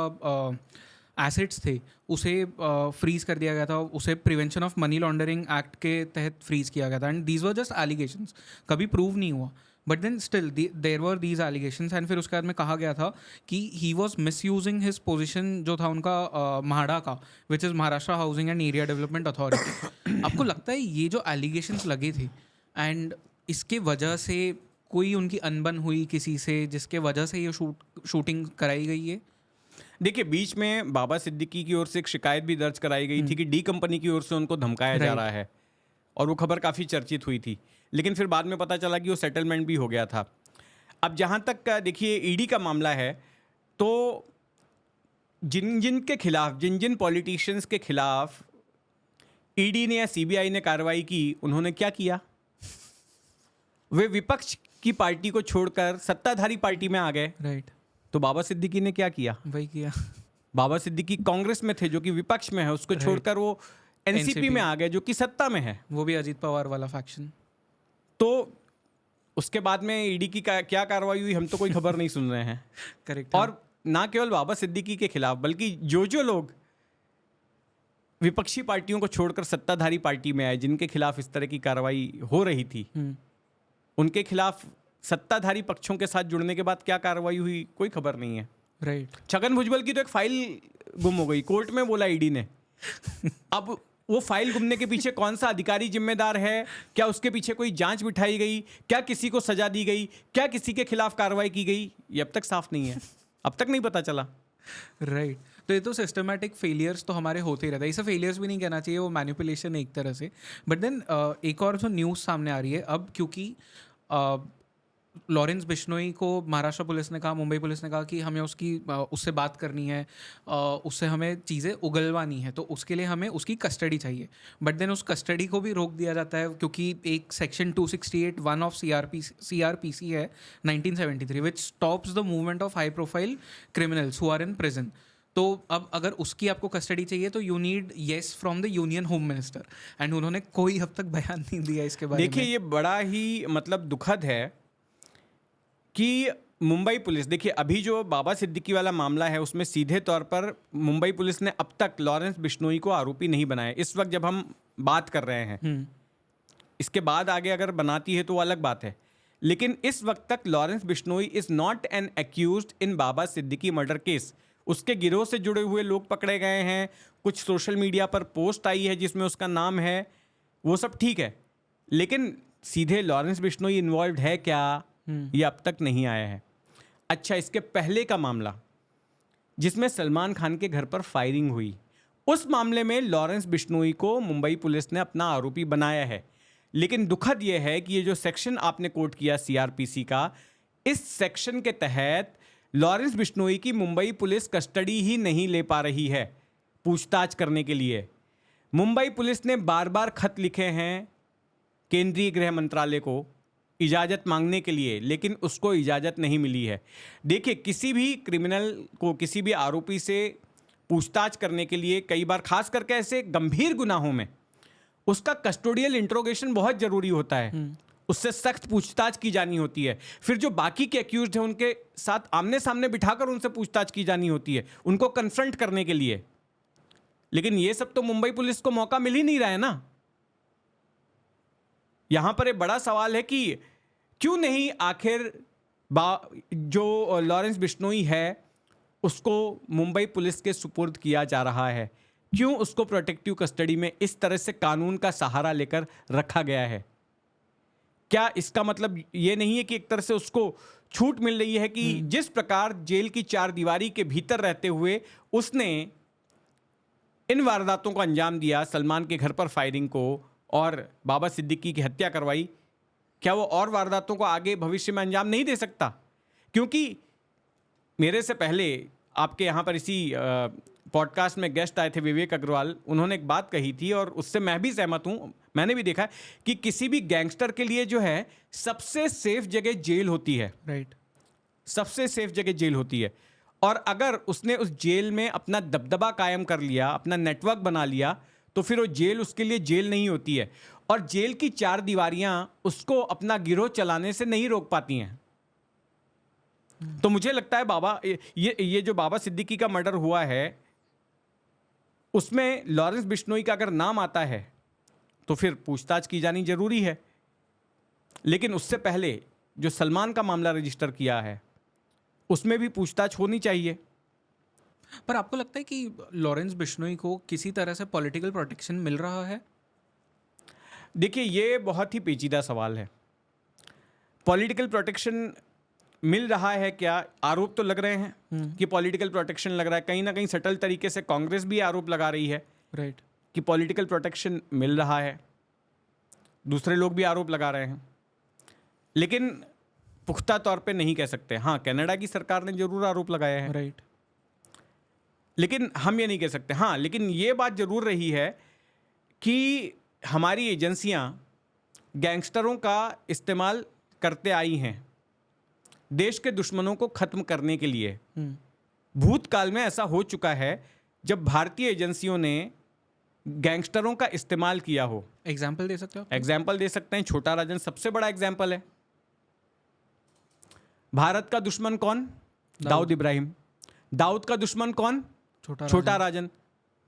एसेट्स थे उसे फ्रीज कर दिया गया था, उसे prevention of money laundering act के तहत फ्रीज किया गया था, and these were just allegations, कभी प्रूव नहीं हुआ, but then still there were these allegations. And फिर उसके बाद में कहा गया था कि he was misusing his position जो था उनका म्हाडा का, which is Maharashtra housing and area development authority. आपको लगता है ये जो एलिगेशंस लगे थे एंड इसके वजह से कोई उनकी अनबन हुई किसी से जिसके वजह से ये शूटिंग कराई गई है? देखिए, बीच में बाबा सिद्दीकी की ओर से एक शिकायत भी दर्ज कराई गई थी कि डी कंपनी की ओर से उनको धमकाया जा रहा है, और वो खबर काफ़ी चर्चित हुई थी, लेकिन फिर बाद में पता चला कि वो सेटलमेंट भी हो गया था। अब जहाँ तक देखिए ईडी का मामला है, तो जिन जिन पॉलिटिशियंस के खिलाफ ईडी ने या सीबीआई ने कार्रवाई की, उन्होंने क्या किया? वे विपक्ष की पार्टी को छोड़कर सत्ताधारी पार्टी में आ गए। राइट। तो बाबा सिद्दीकी ने क्या किया? वही किया। बाबा सिद्दीकी कांग्रेस में थे जो कि विपक्ष में है, उसको छोड़कर वो एनसीपी में आ गए जो कि सत्ता में है, वो भी अजीत पवार वाला फैक्शन। तो उसके बाद में ईडी की क्या कार्रवाई हुई हम तो कोई खबर नहीं सुन रहे हैं। करेक्ट। और ना केवल बाबा सिद्दीकी के खिलाफ, बल्कि जो लोग विपक्षी पार्टियों को छोड़कर सत्ताधारी पार्टी में आए, जिनके खिलाफ इस तरह की कार्रवाई हो रही थी, उनके खिलाफ सत्ताधारी पक्षों के साथ जुड़ने के बाद क्या कार्रवाई हुई, कोई खबर नहीं है। राइट। छगन भुजबल की तो एक फाइल गुम हो गई, कोर्ट में बोला ईडी ने। अब वो फाइल गुमने के पीछे कौन सा अधिकारी जिम्मेदार है? क्या उसके पीछे कोई जांच बिठाई गई? क्या किसी को सजा दी गई? क्या किसी के खिलाफ कार्रवाई की गई? ये अब तक साफ नहीं है, अब तक नहीं पता चला। राइट। तो ये तो सिस्टमैटिक फेलियर्स तो हमारे होते ही रहता है, इसे फेलियर्स भी नहीं कहना चाहिए, वो मैनिपुलेशन एक तरह से। बट देन एक और जो न्यूज़ सामने आ रही है अब, क्योंकि लॉरेंस बिश्नोई को महाराष्ट्र पुलिस ने कहा, मुंबई पुलिस ने कहा कि हमें उससे बात करनी है, उससे हमें चीज़ें उगलवानी है, तो उसके लिए हमें उसकी कस्टडी चाहिए। बट देन उस कस्टडी को भी रोक दिया जाता है क्योंकि एक सेक्शन 268(1) ऑफ CRPC है 1973, which stops the movement of high profile criminals who are in prison. तो अब अगर उसकी आपको कस्टडी चाहिए तो you need yes from the union home minister, and उन्होंने कोई अब तक बयान नहीं दिया इसके बारे में। देखिए, ये बड़ा ही मतलब दुखद है कि मुंबई पुलिस, देखिए अभी जो बाबा सिद्दीकी वाला मामला है उसमें सीधे तौर पर मुंबई पुलिस ने अब तक लॉरेंस बिश्नोई को आरोपी नहीं बनाया, इस वक्त जब हम बात कर रहे हैं। इसके बाद आगे अगर बनाती है तो वो अलग बात है, लेकिन इस वक्त तक Lawrence Bishnoi is not an accused in Baba Siddiqui murder case. उसके गिरोह से जुड़े हुए लोग पकड़े गए हैं, कुछ सोशल मीडिया पर पोस्ट आई है जिसमें उसका नाम है, वो सब ठीक है, लेकिन सीधे लॉरेंस बिश्नोई इन्वॉल्व है क्या, ये अब तक नहीं आया है। अच्छा, इसके पहले का मामला जिसमें सलमान खान के घर पर फायरिंग हुई, उस मामले में लॉरेंस बिश्नोई को मुंबई पुलिस ने अपना आरोपी बनाया है, लेकिन दुखद यह है कि ये जो सेक्शन आपने कोट किया CRPC का, इस सेक्शन के तहत लॉरेंस बिश्नोई की मुंबई पुलिस कस्टडी ही नहीं ले पा रही है पूछताछ करने के लिए। मुंबई पुलिस ने बार बार खत लिखे हैं केंद्रीय गृह मंत्रालय को इजाज़त मांगने के लिए, लेकिन उसको इजाज़त नहीं मिली है। देखिए, किसी भी क्रिमिनल को, किसी भी आरोपी से पूछताछ करने के लिए कई बार, खास करके ऐसे गंभीर गुनाहों में, उसका कस्टोडियल इंट्रोगेशन बहुत ज़रूरी होता है, उससे सख्त पूछताछ की जानी होती है। फिर जो बाकी के एक्यूज्ड हैं उनके साथ आमने सामने बिठाकर उनसे पूछताछ की जानी होती है, उनको कन्फ्रंट करने के लिए। लेकिन ये सब तो मुंबई पुलिस को मौका मिल ही नहीं रहा है ना। यहां पर एक बड़ा सवाल है कि क्यों नहीं आखिर जो लॉरेंस बिश्नोई है उसको मुंबई पुलिस के सुपुर्द किया जा रहा है, क्यों उसको प्रोटेक्टिव कस्टडी में इस तरह से कानून का सहारा लेकर रखा गया है। क्या इसका मतलब ये नहीं है कि एक तरह से उसको छूट मिल रही है कि जिस प्रकार जेल की चार दीवारी के भीतर रहते हुए उसने इन वारदातों को अंजाम दिया, सलमान के घर पर फायरिंग को और बाबा सिद्दीकी की हत्या करवाई, क्या वो और वारदातों को आगे भविष्य में अंजाम नहीं दे सकता? क्योंकि मेरे से पहले आपके यहाँ पर इसी पॉडकास्ट में गेस्ट आए थे विवेक अग्रवाल, उन्होंने एक बात कही थी और उससे मैं भी सहमत हूँ। मैंने भी देखा कि किसी भी गैंगस्टर के लिए जो है सबसे सेफ जगह जेल होती है। राइट। सबसे सेफ जगह जेल होती है, और अगर उसने उस जेल में अपना दबदबा कायम कर लिया, अपना नेटवर्क बना लिया, तो फिर वो जेल उसके लिए जेल नहीं होती है, और जेल की चार दीवारियां उसको अपना गिरोह चलाने से नहीं रोक पाती हैं। तो मुझे लगता है ये जो बाबा सिद्दीकी का मर्डर हुआ है, उसमें लॉरेंस बिश्नोई का अगर नाम आता है तो फिर पूछताछ की जानी जरूरी है। लेकिन उससे पहले जो सलमान का मामला रजिस्टर किया है उसमें भी पूछताछ होनी चाहिए। पर आपको लगता है कि लॉरेंस बिश्नोई को किसी तरह से पॉलिटिकल प्रोटेक्शन मिल रहा है? देखिए, ये बहुत ही पेचीदा सवाल है। पॉलिटिकल प्रोटेक्शन मिल रहा है क्या? आरोप तो लग रहे हैं कि पॉलिटिकल प्रोटेक्शन लग रहा है। कहीं ना कहीं सटल तरीके से कांग्रेस भी आरोप लगा रही है राइट कि पॉलिटिकल प्रोटेक्शन मिल रहा है। दूसरे लोग भी आरोप लगा रहे हैं, लेकिन पुख्ता तौर पे नहीं कह सकते। हाँ, कनाडा की सरकार ने जरूर आरोप लगाया है, राइट लेकिन हम ये नहीं कह सकते। हाँ, लेकिन ये बात जरूर रही है कि हमारी एजेंसियां गैंगस्टरों का इस्तेमाल करते आई हैं देश के दुश्मनों को खत्म करने के लिए। भूतकाल में ऐसा हो चुका है जब भारतीय एजेंसियों ने गैंगस्टरों का इस्तेमाल किया हो। एग्जाम्पल दे सकते हो? एग्जाम्पल दे सकते हैं। छोटा राजन सबसे बड़ा एग्जाम्पल है। भारत का दुश्मन कौन? दाऊद इब्राहिम। दाऊद का दुश्मन कौन? छोटा राजन।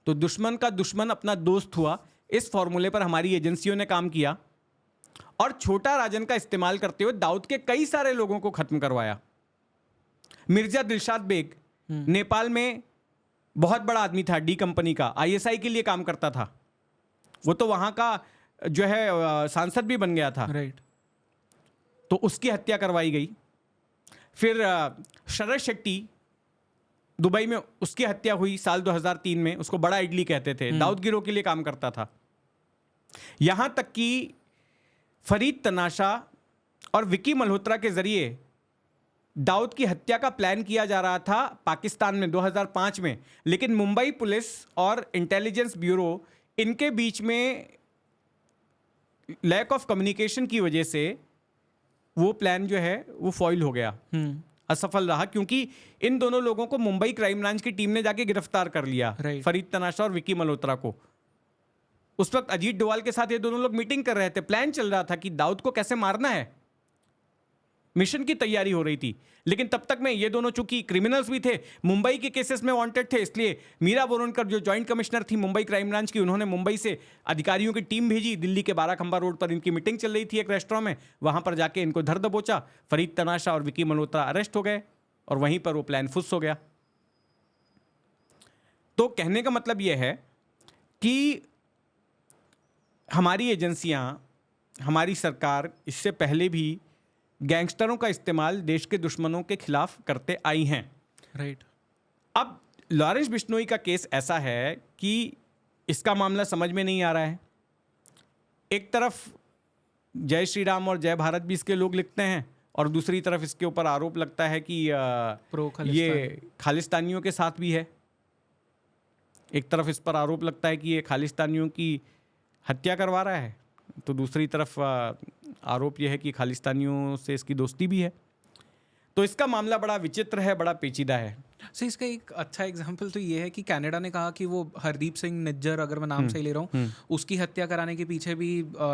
तो दुश्मन का दुश्मन अपना दोस्त हुआ। इस फॉर्मूले पर हमारी एजेंसियों ने काम किया और छोटा राजन का इस्तेमाल करते हुए दाऊद के कई सारे लोगों को खत्म करवाया। मिर्जा दिलशाद बेग नेपाल में बहुत बड़ा आदमी था, डी कंपनी का, आईएसआई के लिए काम करता था। वो तो वहां का जो है सांसद भी बन गया था। राइट तो उसकी हत्या करवाई गई। फिर शरद शेट्टी, दुबई में उसकी हत्या हुई साल 2003 में। उसको बड़ा इडली कहते थे, दाऊद गिरोह के लिए काम करता था। यहां तक कि फरीद तनाशा और विकी मल्होत्रा के जरिए दाऊद की हत्या का प्लान किया जा रहा था पाकिस्तान में 2005 में, लेकिन मुंबई पुलिस और इंटेलिजेंस ब्यूरो इनके बीच में लैक ऑफ कम्युनिकेशन की वजह से वो प्लान जो है वो फॉइल हो गया, असफल रहा, क्योंकि इन दोनों लोगों को मुंबई क्राइम ब्रांच की टीम ने जाके गिरफ्तार कर लिया, फरीद तनाशा और विकी मल्होत्रा को। उस वक्त अजीत डोवाल के साथ ये दोनों लोग मीटिंग कर रहे थे। प्लान चल रहा था कि दाऊद को कैसे मारना है, मिशन की तैयारी हो रही थी। लेकिन तब तक में ये दोनों चूंकि क्रिमिनल्स भी थे, मुंबई के केसेस में वांटेड थे, इसलिए मीरा बोरनकर जो जॉइंट कमिश्नर थी मुंबई क्राइम ब्रांच की, उन्होंने मुंबई से अधिकारियों की टीम भेजी। दिल्ली के 12 खंबा रोड पर इनकी मीटिंग चल रही थी एक रेस्टोरेंट में, वहां पर जाके इनको धर दबोचा। फरीद तनाशा और विकी मल्होत्रा अरेस्ट हो गए और वहीं पर वो प्लान फुस हो गया। तो कहने का मतलब यह है कि हमारी एजेंसियां, हमारी सरकार इससे पहले भी गैंगस्टरों का इस्तेमाल देश के दुश्मनों के खिलाफ करते आई हैं। राइट अब लॉरेंस बिश्नोई का केस ऐसा है कि इसका मामला समझ में नहीं आ रहा है। एक तरफ जय श्री राम और जय भारत भी इसके लोग लिखते हैं और दूसरी तरफ इसके ऊपर आरोप लगता है कि ये खालिस्तानियों के साथ भी है। एक तरफ इस पर आरोप लगता है कि ये खालिस्तानियों की हत्या करवा रहा है, तो दूसरी तरफ आरोप यह है कि खालिस्तानियों से इसकी दोस्ती भी है। तो इसका मामला बड़ा विचित्र है, बड़ा पेचीदा है। सो इसका एक अच्छा एग्जांपल तो ये है कि कनाडा ने कहा कि वो हरदीप सिंह निज्जर, अगर मैं नाम सही ले रहा हूँ, उसकी हत्या कराने के पीछे भी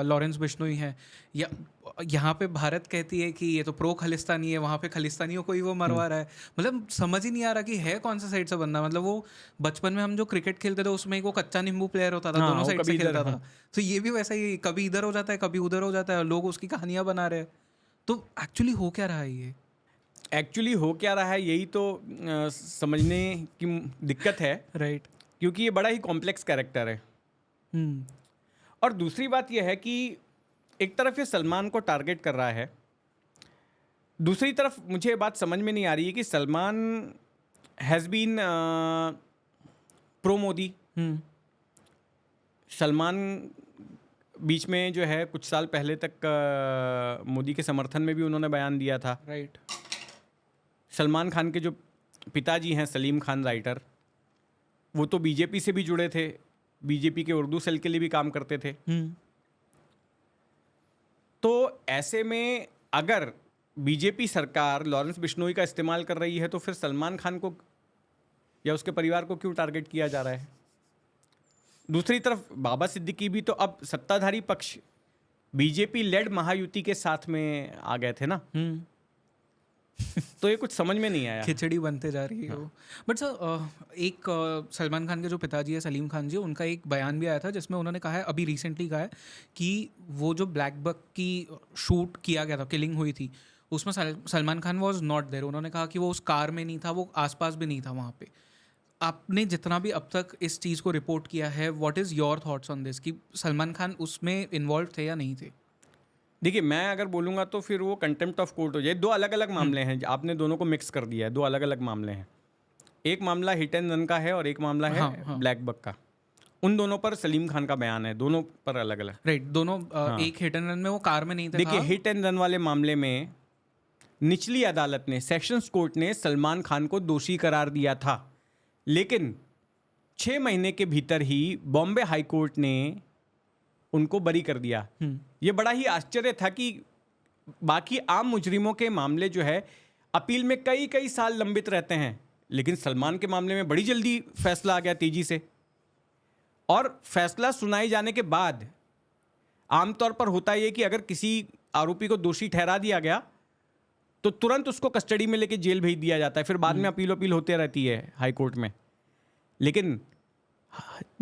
लॉरेंस बिश्नोई है। या यहाँ पे भारत कहती है कि ये तो प्रो खालिस्तानी है, वहाँ पे खालिस्तानियों को ही वो मरवा रहा है। मतलब समझ ही नहीं आ रहा कि है कौन सा साइड से बंदा। मतलब वो बचपन में हम जो क्रिकेट खेलते थे उसमें एक वो कच्चा नींबू प्लेयर होता था, दोनों साइड से खेलता था। तो ये भी वैसा ही, कभी इधर हो जाता है कभी उधर हो जाता है, लोग उसकी कहानियां बना रहे हैं। तो एक्चुअली हो क्या रहा है ये? एक्चुअली हो क्या रहा है यही तो समझने की दिक्कत है। राइट क्योंकि ये बड़ा ही कॉम्प्लेक्स कैरेक्टर है। और दूसरी बात यह है कि एक तरफ ये सलमान को टारगेट कर रहा है, दूसरी तरफ मुझे ये बात समझ में नहीं आ रही है कि Salman has been pro Modi. Salman बीच में जो है कुछ साल पहले तक मोदी के समर्थन में भी उन्होंने बयान दिया था। राइट सलमान खान के जो पिताजी हैं सलीम खान राइटर, वो तो बीजेपी से भी जुड़े थे, बीजेपी के उर्दू सेल के लिए भी काम करते थे। तो ऐसे में अगर बीजेपी सरकार लॉरेंस बिश्नोई का इस्तेमाल कर रही है तो फिर सलमान खान को या उसके परिवार को क्यों टारगेट किया जा रहा है? दूसरी तरफ बाबा सिद्दीकी भी तो अब सत्ताधारी पक्ष बीजेपी लेड महायुति के साथ में आ गए थे ना। तो ये कुछ समझ में नहीं आया। खिचड़ी बनते जा रही है वो। बट सर एक सलमान खान के जो पिताजी है सलीम खान जी, उनका एक बयान भी आया था जिसमें उन्होंने कहा है, अभी रिसेंटली कहा है कि वो जो ब्लैक बक की शूट किया गया था, किलिंग हुई थी, उसमें Salman Khan was not there. उन्होंने कहा कि वो उस कार में नहीं था, वो आसपास भी नहीं था वहाँ पे। आपने जितना भी अब तक इस चीज़ को रिपोर्ट किया है, what is your thoughts on this कि सलमान खान उसमें इन्वॉल्व थे या नहीं थे? देखिए, मैं अगर बोलूँगा तो फिर वो कंटेम्प्ट ऑफ कोर्ट हो जाए। दो अलग अलग मामले हैं, आपने दोनों को मिक्स कर दिया है। दो अलग अलग मामले हैं, एक मामला हिट एंड रन का है और एक मामला है ब्लैक बक का। उन दोनों पर सलीम खान का बयान है, दोनों पर अलग अलग। राइट, दोनों एक हिट एंड रन में वो कार में नहीं थे। देखिए, हिट एंड रन वाले मामले में निचली अदालत ने, सेशंस कोर्ट ने सलमान खान को दोषी करार दिया था, लेकिन 6 महीने के भीतर ही बॉम्बे हाई कोर्ट ने उनको बरी कर दिया। ये बड़ा ही आश्चर्य था कि बाकी आम मुजरिमों के मामले जो है अपील में कई कई साल लंबित रहते हैं, लेकिन सलमान के मामले में बड़ी जल्दी फैसला आ गया, तेजी से। और फैसला सुनाए जाने के बाद आमतौर पर होता यह कि अगर किसी आरोपी को दोषी ठहरा दिया गया तो तुरंत उसको कस्टडी में लेके जेल भेज दिया जाता है, फिर बाद में अपील होते रहती है हाई कोर्ट में। लेकिन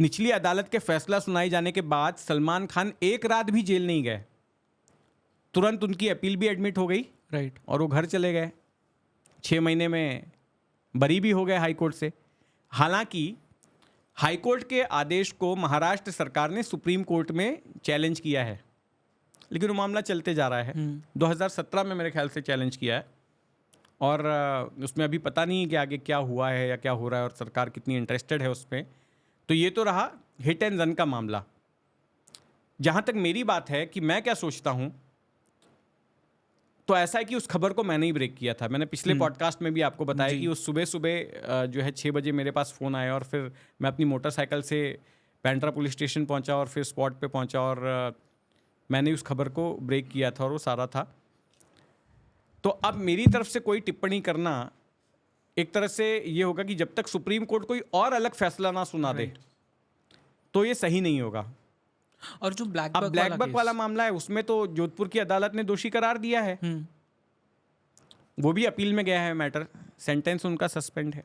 निचली अदालत के फैसला सुनाए जाने के बाद सलमान खान एक रात भी जेल नहीं गए, तुरंत उनकी अपील भी एडमिट हो गई। राइट। और वो घर चले गए, 6 महीने में बरी भी हो गए हाई कोर्ट से। हालांकि हाई कोर्ट के आदेश को महाराष्ट्र सरकार ने सुप्रीम कोर्ट में चैलेंज किया है, लेकिन वो मामला चलते जा रहा है। 2017 में मेरे ख्याल से चैलेंज किया है, और उसमें अभी पता नहीं है कि आगे क्या हुआ है या क्या हो रहा है और सरकार कितनी इंटरेस्टेड है उसमें। तो ये तो रहा हिट एंड रन का मामला। जहाँ तक मेरी बात है कि मैं क्या सोचता हूँ, तो ऐसा है कि उस खबर को मैंने ही ब्रेक किया था। मैंने पिछले पॉडकास्ट में भी आपको बताया कि उस सुबह सुबह जो है 6 बजे मेरे पास फ़ोन आया, और फिर मैं अपनी मोटरसाइकिल से पेंड्रा पुलिस स्टेशन पहुंचा और फिर स्पॉट पे पहुंचा, और मैंने उस खबर को ब्रेक किया था और वो सारा था। तो अब मेरी तरफ से कोई टिप्पणी करना एक तरह से ये होगा कि जब तक सुप्रीम कोर्ट कोई और अलग फैसला ना सुना दे तो ये सही नहीं होगा। और जो ब्लैक बक वाला मामला है, उसमें तो जोधपुर की अदालत ने दोषी करार दिया है। वो भी अपील में गया है मैटर, सेंटेंस उनका सस्पेंड है।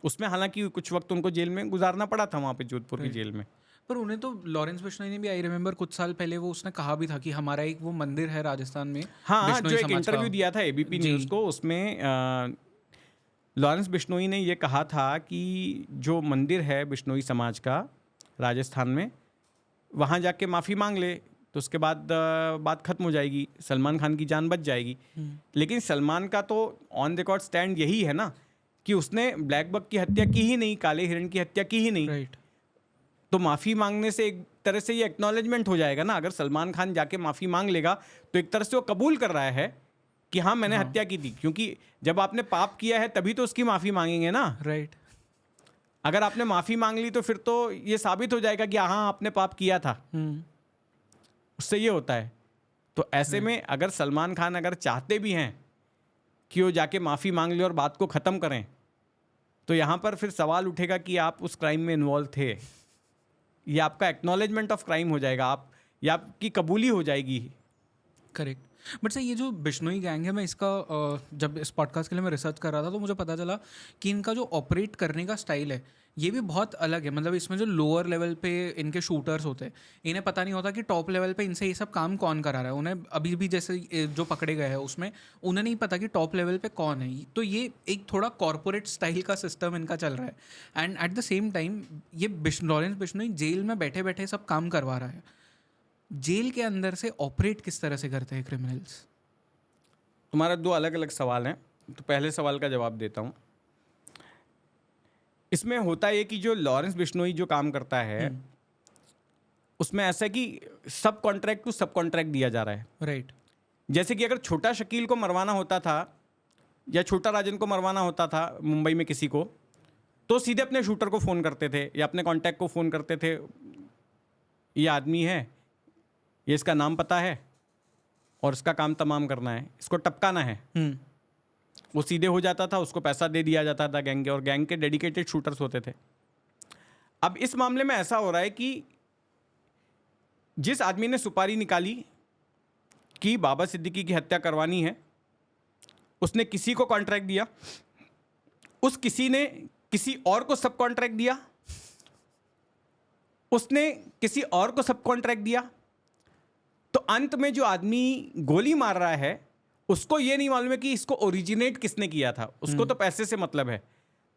उसमें हालांकि कुछ वक्त उनको जेल में गुजारना पड़ा था, वहाँ पे जोधपुर की जेल में। पर उन्हें तो लॉरेंस बिश्नोई ने भी, आई रिमेंबर कुछ साल पहले वो उसने कहा भी था कि हमारा एक वो मंदिर है राजस्थान में। हाँ, जो एक इंटरव्यू दिया था एबीपी न्यूज़ को, उसमें लॉरेंस बिश्नोई ने ये कहा था कि जो मंदिर है बिश्नोई समाज का राजस्थान में, वहाँ जाके माफ़ी मांग ले तो उसके बाद बात खत्म हो जाएगी, सलमान खान की जान बच जाएगी। लेकिन सलमान का तो ऑन रिकॉर्ड स्टैंड यही है ना कि उसने ब्लैक बक की हत्या की ही नहीं, काले हिरण की हत्या की ही नहीं। राइट। तो माफ़ी मांगने से एक तरह से ये एक्नॉलेजमेंट हो जाएगा ना। अगर सलमान खान जाके माफ़ी मांग लेगा तो एक तरह से वो कबूल कर रहा है कि हाँ मैंने हत्या की थी, क्योंकि जब आपने पाप किया है तभी तो उसकी माफ़ी मांगेंगे ना। राइट। अगर आपने माफ़ी मांग ली तो फिर तो ये साबित हो जाएगा कि हाँ आपने पाप किया था। उससे ये होता है। तो ऐसे में अगर सलमान खान अगर चाहते भी हैं कि वो जाके माफ़ी मांग ले और बात को ख़त्म करें, तो यहाँ पर फिर सवाल उठेगा कि आप उस क्राइम में इन्वॉल्व थे। ये आपका एक्नॉलेजमेंट ऑफ क्राइम हो जाएगा, आप या आपकी कबूली हो जाएगी। करेक्ट। बट सर, ये जो बिश्नोई गैंग है, मैं इसका जब इस पॉडकास्ट के लिए मैं रिसर्च कर रहा था तो मुझे पता चला कि इनका जो ऑपरेट करने का स्टाइल है ये भी बहुत अलग है। मतलब इसमें जो लोअर लेवल पे इनके शूटर्स होते हैं, इन्हें पता नहीं होता कि टॉप लेवल पे इनसे ये सब काम कौन करा रहा है। उन्हें अभी भी जैसे जो पकड़े गए हैं उसमें उन्हें नहीं पता कि टॉप लेवल पे कौन है। तो ये एक थोड़ा कॉर्पोरेट स्टाइल का सिस्टम इनका चल रहा है। And at the same time ये लॉरेंस बिश्नोई जेल में बैठे बैठे सब काम करवा रहा है। जेल के अंदर से ऑपरेट किस तरह से करते हैं क्रिमिनल्स? तुम्हारा 2 अलग अलग सवाल हैं, तो पहले सवाल का जवाब देता हूँ। इसमें होता है कि जो लॉरेंस बिश्नोई जो काम करता है उसमें ऐसा है कि सब कॉन्ट्रैक्ट टू सब कॉन्ट्रैक्ट दिया जा रहा है। राइट। जैसे कि अगर छोटा शकील को मरवाना होता था या छोटा राजन को मरवाना होता था मुंबई में किसी को, तो सीधे अपने शूटर को फ़ोन करते थे या अपने कॉन्टैक्ट को फ़ोन करते थे, ये आदमी है, ये इसका नाम पता है और इसका काम तमाम करना है, इसको टपकाना है। वो सीधे हो जाता था, उसको पैसा दे दिया जाता था गैंग के, और गैंग के डेडिकेटेड शूटर्स होते थे। अब इस मामले में ऐसा हो रहा है कि जिस आदमी ने सुपारी निकाली कि बाबा सिद्दीकी की हत्या करवानी है, उसने किसी को कॉन्ट्रैक्ट दिया, उस किसी ने किसी और को सब कॉन्ट्रैक्ट दिया, उसने किसी और को सब कॉन्ट्रैक्ट दिया, तो अंत में जो आदमी गोली मार रहा है उसको ये नहीं मालूम है कि इसको ओरिजिनेट किसने किया था। उसको तो पैसे से मतलब है,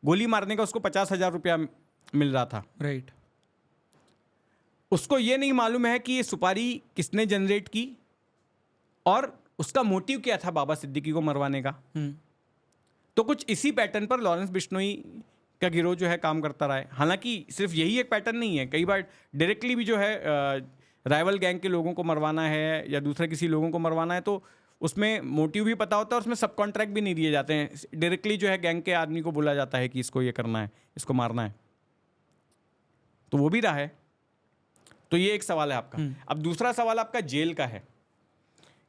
गोली मारने का उसको 50,000 रुपया मिल रहा था। राइट। उसको ये नहीं मालूम है कि ये सुपारी किसने जनरेट की और उसका मोटिव क्या था बाबा सिद्दीकी को मरवाने का। तो कुछ इसी पैटर्न पर लॉरेंस बिश्नोई का गिरोह जो है काम करता रहा है। हालांकि सिर्फ यही एक पैटर्न नहीं है, कई बार डायरेक्टली भी जो है राइवल गैंग के लोगों को मरवाना है या दूसरे किसी लोगों को मरवाना है तो उसमें मोटिव भी पता होता है और उसमें सब कॉन्ट्रैक्ट भी नहीं दिए जाते हैं। डायरेक्टली जो है गैंग के आदमी को बोला जाता है कि इसको ये करना है, इसको मारना है, तो वो भी रहा है। तो ये एक सवाल है आपका। अब दूसरा सवाल आपका जेल का है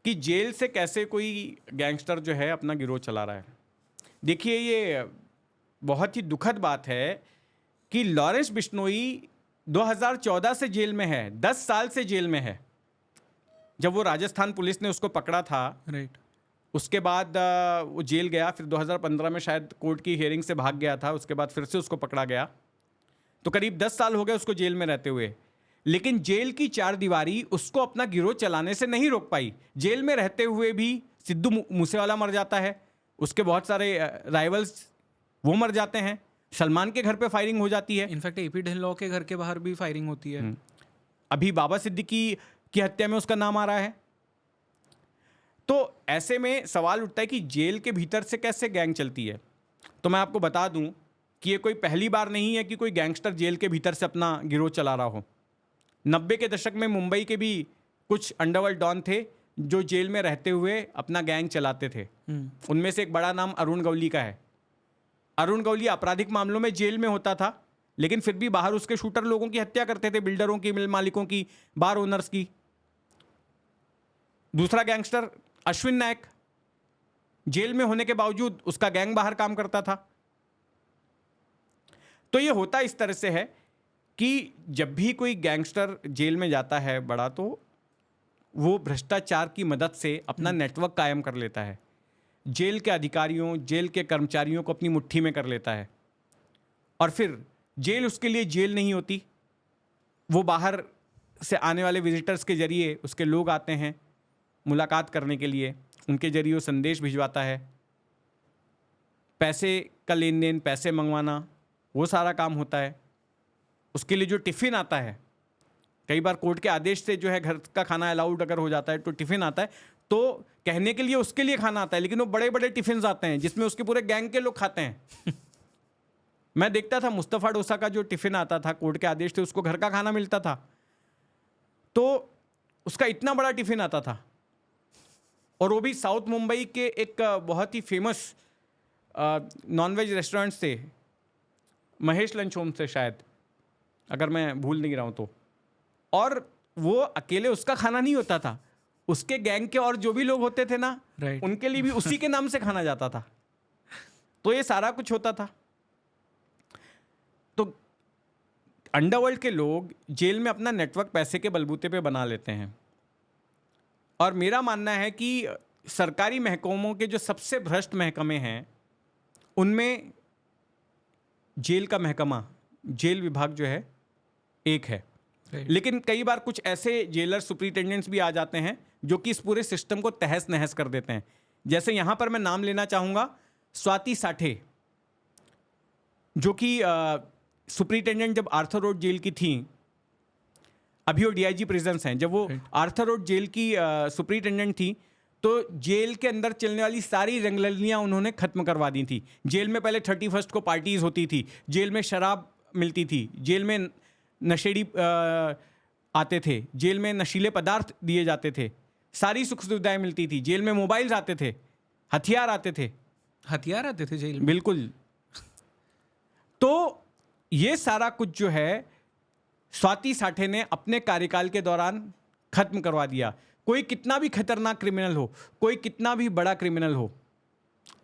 कि जेल से कैसे कोई गैंगस्टर जो है अपना गिरोह चला रहा है। देखिए, ये बहुत ही दुखद बात है कि लॉरेंस बिश्नोई 2014 से जेल में है, 10 साल से जेल में है। जब वो राजस्थान पुलिस ने उसको पकड़ा था, राइट, उसके बाद वो जेल गया, फिर 2015 में शायद कोर्ट की हियरिंग से भाग गया था, उसके बाद फिर से उसको पकड़ा गया। तो करीब 10 साल हो गए उसको जेल में रहते हुए, लेकिन जेल की चार दीवारी उसको अपना गिरोह चलाने से नहीं रोक पाई। जेल में रहते हुए भी सिद्धू मूसेवाला मर जाता है, उसके बहुत सारे राइवल्स वो मर जाते हैं, सलमान के घर पे फायरिंग हो जाती है। इनफैक्ट एपी ढिल्लों के घर के बाहर भी फायरिंग होती है। अभी बाबा सिद्दीकी की हत्या में उसका नाम आ रहा है। तो ऐसे में सवाल उठता है कि जेल के भीतर से कैसे गैंग चलती है। तो मैं आपको बता दूं कि ये कोई पहली बार नहीं है कि कोई गैंगस्टर जेल के भीतर से अपना गिरोह चला रहा हो। 90 के दशक में मुंबई के भी कुछ अंडरवर्ल्ड डॉन थे जो जेल में रहते हुए अपना गैंग चलाते थे। उनमें से एक बड़ा नाम अरुण गवली का है। अरुण गवली आपराधिक मामलों में जेल में होता था, लेकिन फिर भी बाहर उसके शूटर लोगों की हत्या करते थे, बिल्डरों की, मिल मालिकों की, बार ओनर्स की। दूसरा गैंगस्टर अश्विन नायक, जेल में होने के बावजूद उसका गैंग बाहर काम करता था। तो ये होता इस तरह से है कि जब भी कोई गैंगस्टर जेल में जाता है बड़ा, तो वो भ्रष्टाचार की मदद से अपना नेटवर्क कायम कर लेता है, जेल के अधिकारियों, जेल के कर्मचारियों को अपनी मुट्ठी में कर लेता है, और फिर जेल उसके लिए जेल नहीं होती। वो बाहर से आने वाले विजिटर्स के जरिए, उसके लोग आते हैं मुलाकात करने के लिए, उनके जरिए वो संदेश भिजवाता है, पैसे का लेन देन, पैसे मंगवाना, वो सारा काम होता है। उसके लिए जो टिफ़िन आता है, कई बार कोर्ट के आदेश से जो है घर का खाना अलाउड अगर हो जाता है तो टिफ़िन आता है, तो कहने के लिए उसके लिए खाना आता है, लेकिन वो बड़े बड़े टिफ़िन आते हैं जिसमें उसके पूरे गैंग के लोग खाते हैं। मैं देखता था मुस्तफ़ा डोसा का जो टिफ़िन आता था, कोर्ट के आदेश से उसको घर का खाना मिलता था, तो उसका इतना बड़ा टिफ़िन आता था, और वो भी साउथ मुंबई के एक बहुत ही फेमस नॉनवेज रेस्टोरेंट से, महेश लंच होम से शायद, अगर मैं भूल नहीं रहा हूँ तो। और वो अकेले उसका खाना नहीं होता था, उसके गैंग के और जो भी लोग होते थे ना, Right. उनके लिए भी उसी के नाम से खाना जाता था। तो ये सारा कुछ होता था। तो अंडरवर्ल्ड के लोग जेल में अपना नेटवर्क पैसे के बलबूते पे बना लेते हैं, और मेरा मानना है कि सरकारी महकमों के जो सबसे भ्रष्ट महकमे हैं, उनमें जेल का महकमा, जेल विभाग जो है एक है। लेकिन कई बार कुछ ऐसे जेलर सुपरिटेंडेंट्स भी आ जाते हैं जो कि इस पूरे सिस्टम को तहस नहस कर देते हैं। जैसे यहाँ पर मैं नाम लेना चाहूँगा स्वाति साठे, जो कि सुपरिटेंडेंट जब आर्थर रोड जेल की थी, अभी वो डीआईजी प्रिजन्स हैं। जब वो आर्थर रोड जेल की सुपरिटेंडेंट थी, तो जेल के अंदर चलने वाली सारी रंगललियाँ उन्होंने ख़त्म करवा दी थी। जेल में पहले 31 को पार्टीज़ होती थी, जेल में शराब मिलती थी, जेल में नशेड़ी आते थे, जेल में नशीले पदार्थ दिए जाते थे, सारी सुख सुविधाएं मिलती थी, जेल में मोबाइल्स आते थे, हथियार आते थे। हथियार आते थे जेल में? बिल्कुल। तो ये सारा कुछ जो है स्वाति साठे ने अपने कार्यकाल के दौरान खत्म करवा दिया। कोई कितना भी खतरनाक क्रिमिनल हो, कोई कितना भी बड़ा क्रिमिनल हो,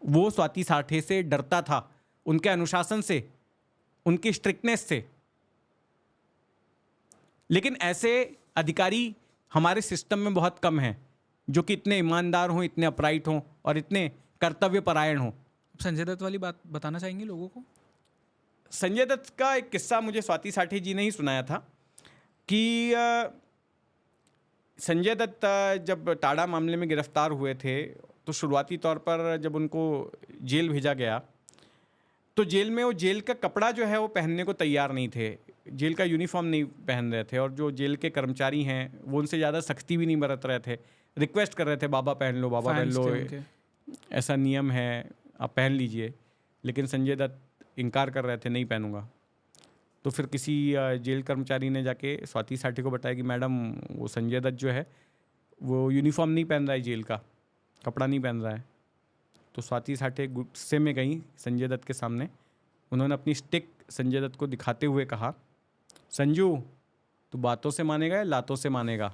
वो स्वाति साठे से डरता था, उनके अनुशासन से, उनकी स्ट्रिक्टनेस से। लेकिन ऐसे अधिकारी हमारे सिस्टम में बहुत कम हैं जो कि इतने ईमानदार हों, इतने अपराइट हों और इतने कर्तव्य परायण हो। संजय दत्त वाली बात बताना चाहेंगे लोगों को? संजय दत्त का एक किस्सा मुझे स्वाति साठी जी ने ही सुनाया था कि संजय दत्त जब टाडा मामले में गिरफ्तार हुए थे तो शुरुआती तौर पर जब उनको जेल भेजा गया तो जेल में वो जेल का कपड़ा जो है वो पहनने को तैयार नहीं थे, जेल का यूनिफॉर्म नहीं पहन रहे थे, और जो जेल के कर्मचारी हैं वो उनसे ज़्यादा सख्ती भी नहीं बरत रहे थे, रिक्वेस्ट कर रहे थे बाबा पहन लो, बाबा पहन लो, ऐसा नियम है आप पहन लीजिए। लेकिन संजय दत्त इनकार कर रहे थे, नहीं पहनूंगा। तो फिर किसी जेल कर्मचारी ने जाके स्वाति साठी को बताया कि मैडम वो संजय दत्त जो है वो यूनिफॉर्म नहीं पहन रहा है, जेल का कपड़ा नहीं पहन रहा है। तो स्वाति साठी गुस्से में गई संजय दत्त के सामने, उन्होंने अपनी स्टिक संजय दत्त को दिखाते हुए कहा, संजू तू बातों से मानेगा या लातों से मानेगा।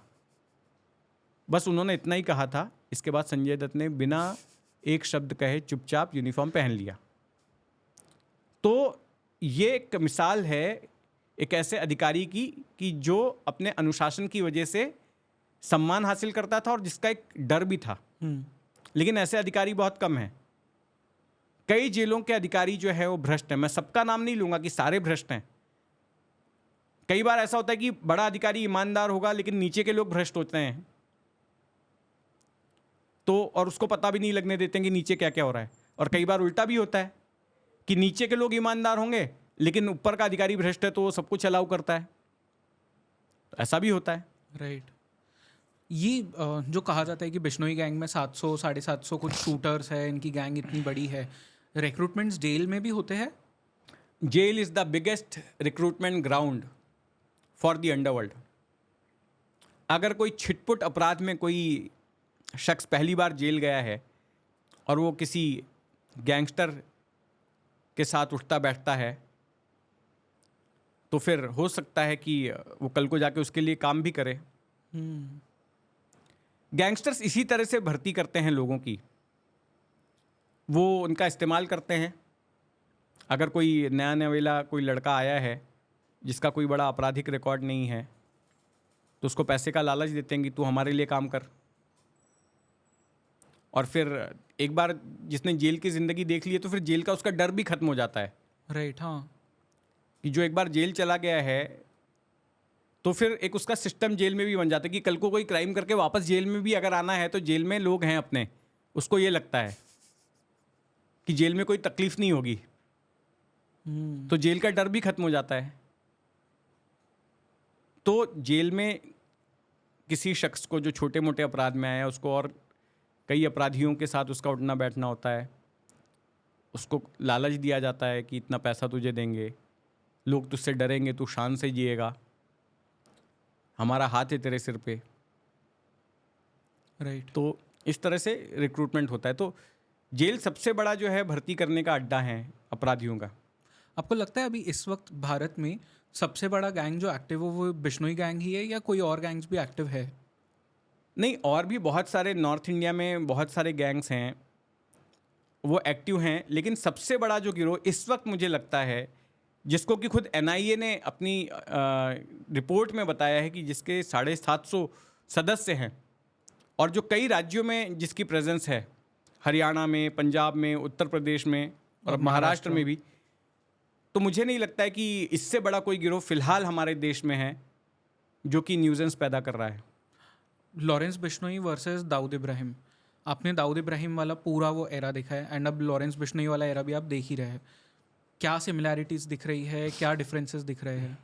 बस उन्होंने इतना ही कहा था। इसके बाद संजय दत्त ने बिना एक शब्द कहे चुपचाप यूनिफॉर्म पहन लिया। तो ये एक मिसाल है एक ऐसे अधिकारी की कि जो अपने अनुशासन की वजह से सम्मान हासिल करता था और जिसका एक डर भी था। लेकिन ऐसे अधिकारी बहुत कम हैं। कई जेलों के अधिकारी जो है वो भ्रष्ट हैं। मैं सबका नाम नहीं लूंगा कि सारे भ्रष्ट हैं। कई बार ऐसा होता है कि बड़ा अधिकारी ईमानदार होगा लेकिन नीचे के लोग भ्रष्ट होते हैं, तो और उसको पता भी नहीं लगने देते हैं कि नीचे क्या क्या हो रहा है। और कई बार उल्टा भी होता है कि नीचे के लोग ईमानदार होंगे लेकिन ऊपर का अधिकारी भ्रष्ट है तो वो सब कुछ अलाउ करता है। तो ऐसा भी होता है। राइट। ये जो कहा जाता है कि बिश्नोई गैंग में 700 750 कुछ शूटर्स है, इनकी गैंग इतनी बड़ी है, रिक्रूटमेंट्स जेल में भी होते हैं? Jail is the biggest recruitment ground for the underworld. अगर कोई छिटपुट अपराध में कोई शख्स पहली बार जेल गया है और वो किसी गैंगस्टर के साथ उठता बैठता है तो फिर हो सकता है कि वो कल को जाके उसके लिए काम भी करे। गैंगस्टर्स इसी तरह से भर्ती करते हैं लोगों की, वो उनका इस्तेमाल करते हैं। अगर कोई नया नवेला कोई लड़का आया है जिसका कोई बड़ा आपराधिक रिकॉर्ड नहीं है तो उसको पैसे का लालच देते हैं कि तू हमारे लिए काम कर। और फिर एक बार जिसने जेल की ज़िंदगी देख ली है तो फिर जेल का उसका डर भी खत्म हो जाता है। राइट। हाँ, कि जो एक बार जेल चला गया है तो फिर एक उसका सिस्टम जेल में भी बन जाता है कि कल को कोई क्राइम करके वापस जेल में भी अगर आना है तो जेल में लोग हैं अपने, उसको ये लगता है कि जेल में कोई तकलीफ नहीं होगी। तो जेल का डर भी खत्म हो जाता है। तो जेल में किसी शख्स को जो छोटे मोटे अपराध में आया उसको और कई अपराधियों के साथ उसका उठना बैठना होता है, उसको लालच दिया जाता है कि इतना पैसा तुझे देंगे, लोग तुझसे डरेंगे, तू शान से जिएगा, हमारा हाथ है तेरे सिर पे। राइट। तो इस तरह से रिक्रूटमेंट होता है। तो जेल सबसे बड़ा जो है भर्ती करने का अड्डा है अपराधियों का। आपको लगता है अभी इस वक्त भारत में सबसे बड़ा गैंग जो एक्टिव हो वो बिश्नोई गैंग ही है या कोई और गैंग्स भी एक्टिव है? नहीं, और भी बहुत सारे नॉर्थ इंडिया में बहुत सारे गैंग्स हैं वो एक्टिव हैं, लेकिन सबसे बड़ा जो गिरोह इस वक्त मुझे लगता है जिसको कि खुद NIA ने अपनी रिपोर्ट में बताया है कि जिसके 750 सदस्य हैं और जो कई राज्यों में जिसकी प्रेजेंस है, हरियाणा में, पंजाब में, उत्तर प्रदेश में और महाराष्ट्र में भी, तो मुझे नहीं लगता है कि इससे बड़ा कोई गिरोह फ़िलहाल हमारे देश में है जो कि न्यूजेंस पैदा कर रहा है। लॉरेंस बिश्नोई वर्सेस दाऊद इब्राहिम, आपने दाऊद इब्राहिम वाला पूरा वो एरा देखा है एंड अब लॉरेंस बिश्नोई वाला एरा भी आप देख ही रहे हैं। क्या सिमिलैरिटीज़ दिख रही है, क्या डिफरेंसेस दिख रहे हैं?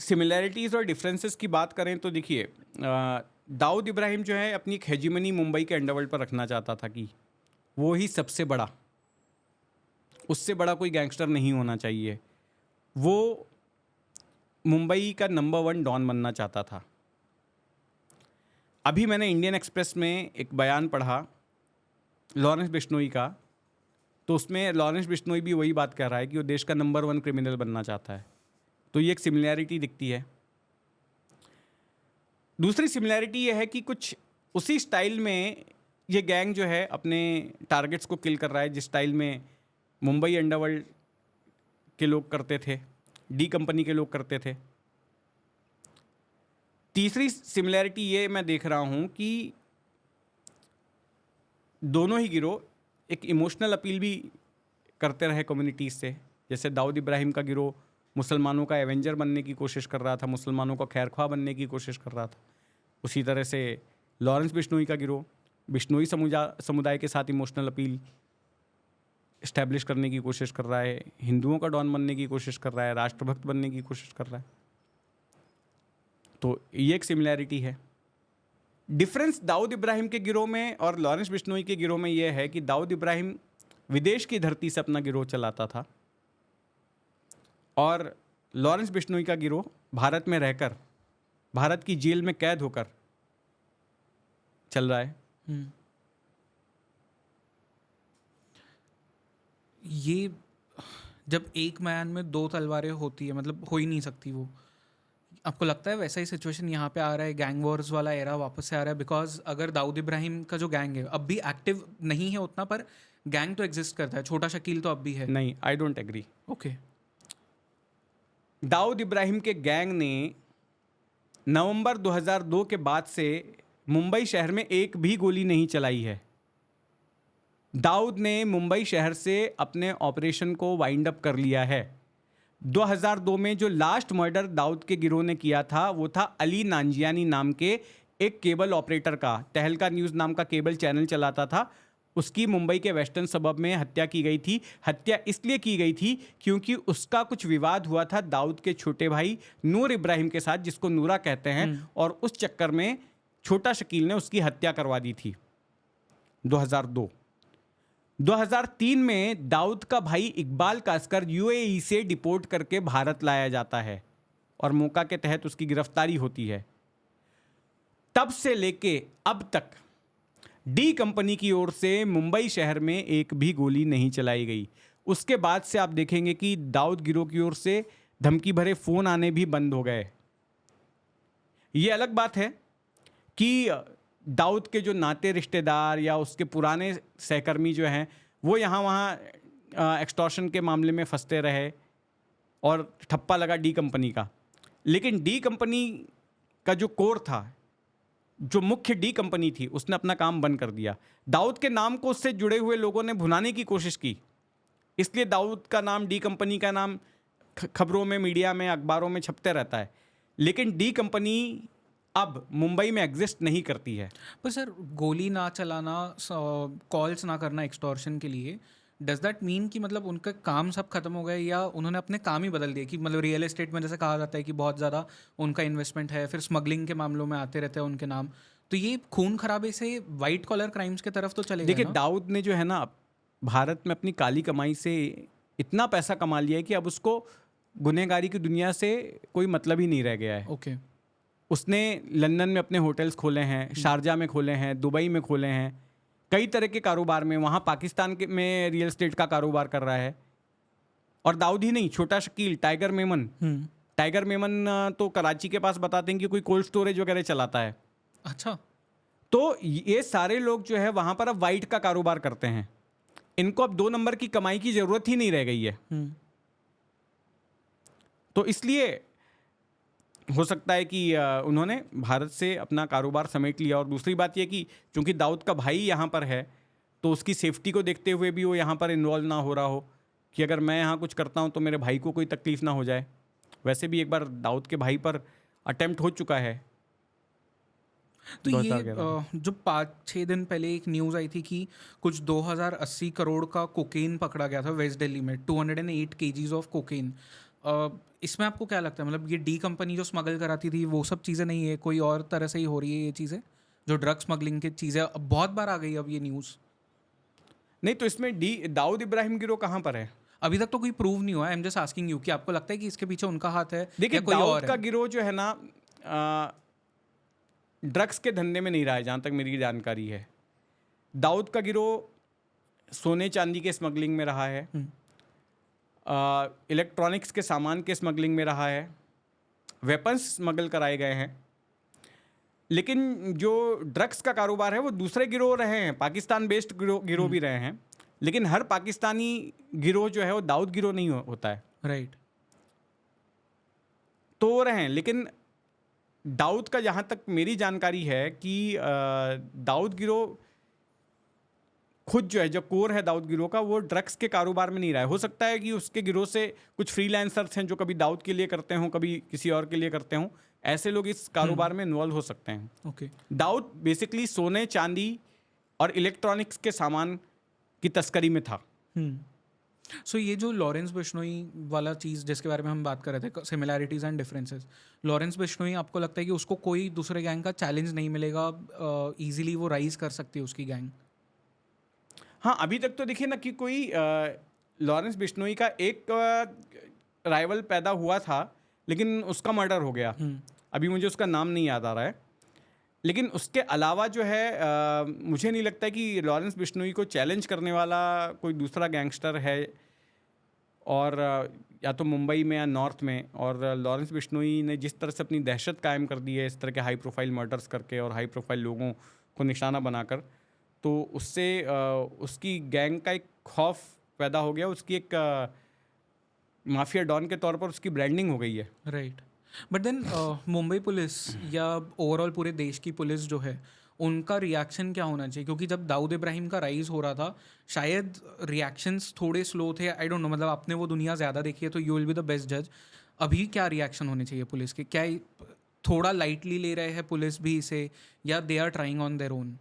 सिमिलैरिटीज़ और डिफरेंसेस की बात करें तो देखिए, दाऊद इब्राहिम जो है अपनी एक हेजिमनी मुंबई के अंडरवर्ल्ड पर रखना चाहता था कि वो ही सबसे बड़ा, उससे बड़ा कोई गैंगस्टर नहीं होना चाहिए। वो मुंबई का नंबर 1 डॉन बनना चाहता था। अभी मैंने इंडियन एक्सप्रेस में एक बयान पढ़ा लॉरेंस बिश्नोई का, तो उसमें लॉरेंस बिश्नोई भी वही बात कर रहा है कि वो देश का नंबर 1 क्रिमिनल बनना चाहता है। तो ये एक सिमिलैरिटी दिखती है। दूसरी सिमिलैरिटी ये है कि कुछ उसी स्टाइल में ये गैंग जो है अपने टारगेट्स को किल कर रहा है जिस स्टाइल में मुंबई अंडरवर्ल्ड के लोग करते थे, डी कंपनी के लोग करते थे। तीसरी सिमिलैरिटी ये मैं देख रहा हूँ कि दोनों ही गिरोह एक इमोशनल अपील भी करते रहे कम्युनिटीज़ से। जैसे दाऊद इब्राहिम का गिरोह मुसलमानों का एवेंजर बनने की कोशिश कर रहा था, मुसलमानों का खैरख्वाह बनने की कोशिश कर रहा था। उसी तरह से लॉरेंस बिश्नोई का गिरोह बिश्नोई समुदाय के साथ इमोशनल अपील इस्टेब्लिश करने की कोशिश कर रहा है, हिंदुओं का डॉन बनने की कोशिश कर रहा है, राष्ट्रभक्त बनने की कोशिश कर रहा है। तो ये एक सिमिलैरिटी है। डिफरेंस दाऊद इब्राहिम के गिरोह में और लॉरेंस बिश्नोई के गिरोह में यह है कि दाऊद इब्राहिम विदेश की धरती से अपना गिरोह चलाता था और लॉरेंस बिश्नोई का गिरोह भारत में रहकर, भारत की जेल में कैद होकर चल रहा है। ये जब एक मैन में दो तलवारें होती है, मतलब हो ही नहीं सकती वो। आपको लगता है वैसा ही सिचुएशन यहाँ पे आ रहा है, गैंग वॉर्स वाला एरा वापस से आ रहा है? बिकॉज अगर दाऊद इब्राहिम का जो गैंग है अब भी एक्टिव नहीं है उतना, पर गैंग तो एग्जिस्ट करता है, छोटा शकील तो अब भी है। नहीं, I don't agree. Okay. Dawood Ibrahim के गैंग ने नवंबर 2002 के बाद से मुंबई शहर में एक भी गोली नहीं चलाई है। दाऊद ने मुंबई शहर से अपने ऑपरेशन को वाइंड अप कर लिया है। 2002 में जो लास्ट मर्डर दाऊद के गिरोह ने किया था वो था अली नांजियानी नाम के एक केबल ऑपरेटर का। तहलका न्यूज़ नाम का केबल चैनल चलाता था, उसकी मुंबई के वेस्टर्न सबब में हत्या की गई थी। हत्या इसलिए की गई थी क्योंकि उसका कुछ विवाद हुआ था दाऊद के छोटे भाई नूर इब्राहिम के साथ, जिसको नूरा कहते हैं, और उस चक्कर में छोटा शकील ने उसकी हत्या करवा दी थी। 2003 में दाऊद का भाई इकबाल कासकर यूएई से डिपोर्ट करके भारत लाया जाता है और मोका के तहत उसकी गिरफ्तारी होती है। तब से लेके अब तक डी कंपनी की ओर से मुंबई शहर में एक भी गोली नहीं चलाई गई। उसके बाद से आप देखेंगे कि दाऊद गिरोह की ओर से धमकी भरे फ़ोन आने भी बंद हो गए। ये अलग बात है कि दाऊद के जो नाते रिश्तेदार या उसके पुराने सहकर्मी जो हैं वो यहाँ वहाँ एक्सटॉर्शन के मामले में फंसते रहे और ठप्पा लगा डी कंपनी का। लेकिन डी कंपनी का जो कोर था, जो मुख्य डी कंपनी थी, उसने अपना काम बंद कर दिया। दाऊद के नाम को उससे जुड़े हुए लोगों ने भुनाने की कोशिश की, इसलिए दाऊद का नाम, डी कंपनी का नाम खबरों में, मीडिया में, अखबारों में छपते रहता है। लेकिन डी कंपनी अब मुंबई में एग्जिस्ट नहीं करती है। पर सर, गोली ना चलाना, कॉल्स ना करना एक्सटॉर्शन के लिए, डज दैट मीन कि मतलब उनका काम सब खत्म हो गया, या उन्होंने अपने काम ही बदल दिए? कि मतलब रियल एस्टेट में जैसे कहा जाता है कि बहुत ज़्यादा उनका इन्वेस्टमेंट है, फिर स्मगलिंग के मामलों में आते रहते हैं उनके नाम, तो ये खून खराबे से वाइट कॉलर क्राइम्स की तरफ तो चले गए देखिए, ना? दाऊद ने जो है ना भारत में अपनी काली कमाई से इतना पैसा कमा लिया है कि अब उसको गुनहगारी की दुनिया से कोई मतलब ही नहीं रह गया है। ओके। उसने लंदन में अपने होटल्स खोले हैं, शारजा में खोले हैं, दुबई में खोले हैं, कई तरह के कारोबार में। वहाँ पाकिस्तान के में रियल एस्टेट का कारोबार कर रहा है। और दाऊद ही नहीं, छोटा शकील, टाइगर मेमन तो कराची के पास बताते हैं कि कोई कोल्ड स्टोरेज वगैरह चलाता है। अच्छा। तो ये सारे लोग जो है वहाँ पर अब वाइट का कारोबार करते हैं। इनको अब 2 नंबर की कमाई की ज़रूरत ही नहीं रह गई है। तो इसलिए हो सकता है कि उन्होंने भारत से अपना कारोबार समेट लिया। और दूसरी बात यह कि चूंकि दाऊद का भाई यहाँ पर है तो उसकी सेफ्टी को देखते हुए भी वो यहाँ पर इन्वॉल्व ना हो रहा हो कि अगर मैं यहाँ कुछ करता हूँ तो मेरे भाई को कोई तकलीफ़ ना हो जाए। वैसे भी एक बार दाऊद के भाई पर अटेम्प्ट हो चुका है। तो ये जो 5-6 दिन पहले एक न्यूज़ आई थी कि कुछ 2080 करोड़ का कोकेन पकड़ा गया था वेस्ट दिल्ली में, 208 kgs ऑफ कोकेन। इसमें आपको क्या लगता है, मतलब ये डी कंपनी जो स्मगल कराती थी वो सब चीज़ें नहीं है, कोई और तरह से ही हो रही है ये चीज़ें, जो ड्रग स्मगलिंग की चीज़ें? बहुत बार आ गई अब ये न्यूज़। नहीं तो इसमें दाऊद इब्राहिम गिरोह कहाँ पर है? अभी तक तो कोई प्रूव नहीं हुआ है। I am just asking you कि आपको लगता है कि इसके पीछे उनका हाथ है? देखिए, कोई दाऊद और का है? गिरोह जो है ना ड्रग्स के धंधे में नहीं रहा है, जहाँ तक मेरी जानकारी है। दाऊद का गिरोह सोने चांदी के स्मगलिंग में रहा है, इलेक्ट्रॉनिक्स के सामान के स्मगलिंग में रहा है, वेपन्स स्मगल कराए गए हैं। लेकिन जो ड्रग्स का कारोबार है वो दूसरे गिरोह रहे हैं, पाकिस्तान बेस्ड गिरोह भी रहे हैं। लेकिन हर पाकिस्तानी गिरोह जो है वो दाऊद गिरोह नहीं होता है। राइट। तो रहे हैं, लेकिन दाऊद का जहाँ तक मेरी जानकारी है कि दाऊद गिरोह खुद जो है, जो कोर है दाऊद गिरोह का, वो ड्रग्स के कारोबार में नहीं रहा है। हो सकता है कि उसके गिरोह से कुछ फ्रीलांसर्स हैं जो कभी दाऊद के लिए करते हों, कभी किसी और के लिए करते हों, ऐसे लोग इस कारोबार में इन्वॉल्व हो सकते हैं। ओके। दाऊद बेसिकली सोने, चांदी और इलेक्ट्रॉनिक्स के सामान की तस्करी में था। सो ये जो लॉरेंस बिश्नोई वाला चीज़ जिसके बारे में हम बात कर रहे थे, similarities and differences, Lawrence Bishnoi आपको लगता है कि उसको कोई दूसरे गैंग का चैलेंज नहीं मिलेगा, इजीली वो राइज कर सकती है उसकी गैंग? हाँ, अभी तक तो देखिए ना कि कोई लॉरेंस बिश्नोई का एक राइवल पैदा हुआ था, लेकिन उसका मर्डर हो गया। अभी मुझे उसका नाम नहीं याद आ रहा है। लेकिन उसके अलावा जो है मुझे नहीं लगता कि लॉरेंस बिश्नोई को चैलेंज करने वाला कोई दूसरा गैंगस्टर है, और या तो मुंबई में या नॉर्थ में। और लॉरेंस बिश्नोई ने जिस तरह से अपनी दहशत कायम कर दी है इस तरह के हाई प्रोफाइल मर्डर्स करके और हाई प्रोफाइल लोगों को निशाना बनाकर, तो उससे उसकी गैंग का एक खौफ पैदा हो गया, उसकी एक माफिया डॉन के तौर पर उसकी ब्रांडिंग हो गई है। Right. But then Mumbai police या ओवरऑल पूरे देश की पुलिस जो है, उनका रिएक्शन क्या होना चाहिए? क्योंकि जब दाऊद इब्राहिम का राइज हो रहा था, शायद रिएक्शंस थोड़े स्लो थे। आई डोंट नो, मतलब आपने वो दुनिया ज़्यादा देखी है तो you will be the best जज। अभी क्या रिएक्शन होने चाहिए पुलिस के? क्या थोड़ा लाइटली ले रहे हैं पुलिस भी इसे, या they are trying on their own?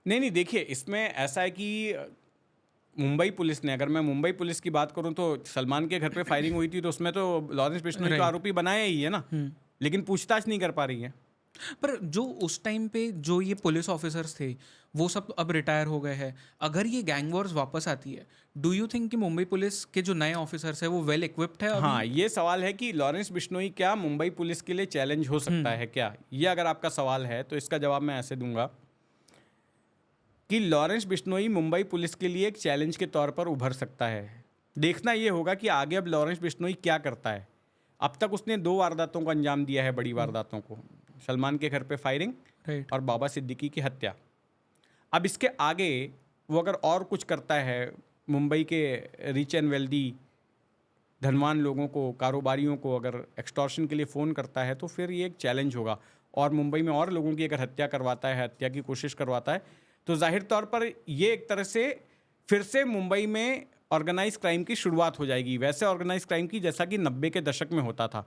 नहीं, देखिए, इसमें ऐसा है कि मुंबई पुलिस ने, अगर मैं मुंबई पुलिस की बात करूं तो सलमान के घर पे फायरिंग हुई थी, तो उसमें तो लॉरेंस बिश्नोई को आरोपी बनाया ही है ना, लेकिन पूछताछ नहीं कर पा रही है। पर जो उस टाइम पे जो ये पुलिस ऑफिसर्स थे वो सब अब रिटायर हो गए हैं। अगर ये गैंग वॉर्स वापस आती है, डू यू थिंक कि मुंबई पुलिस के जो नए ऑफिसर्स हैं वो वेल इक्विप्ड है अभी? हाँ, ये सवाल है कि लॉरेंस बिश्नोई क्या मुंबई पुलिस के लिए चैलेंज हो सकता है क्या? ये अगर आपका सवाल है तो इसका जवाब मैं ऐसे दूंगा कि लॉरेंस बिश्नोई मुंबई पुलिस के लिए एक चैलेंज के तौर पर उभर सकता है। देखना ये होगा कि आगे अब लॉरेंस बिश्नोई क्या करता है। अब तक उसने 2 वारदातों को अंजाम दिया है, बड़ी वारदातों को, सलमान के घर पे फायरिंग और बाबा सिद्दीकी की हत्या। अब इसके आगे वो अगर और कुछ करता है, मुंबई के रिच एंड वेल्दी धनवान लोगों को, कारोबारियों को अगर एक्सटॉर्शन के लिए फ़ोन करता है, तो फिर ये एक चैलेंज होगा। और मुंबई में और लोगों की अगर हत्या करवाता है, हत्या की कोशिश करवाता है, तो जाहिर तौर पर ये एक तरह से फिर से मुंबई में ऑर्गेनाइज क्राइम की शुरुआत हो जाएगी, वैसे ऑर्गेनाइज क्राइम की जैसा कि 90 के दशक में होता था।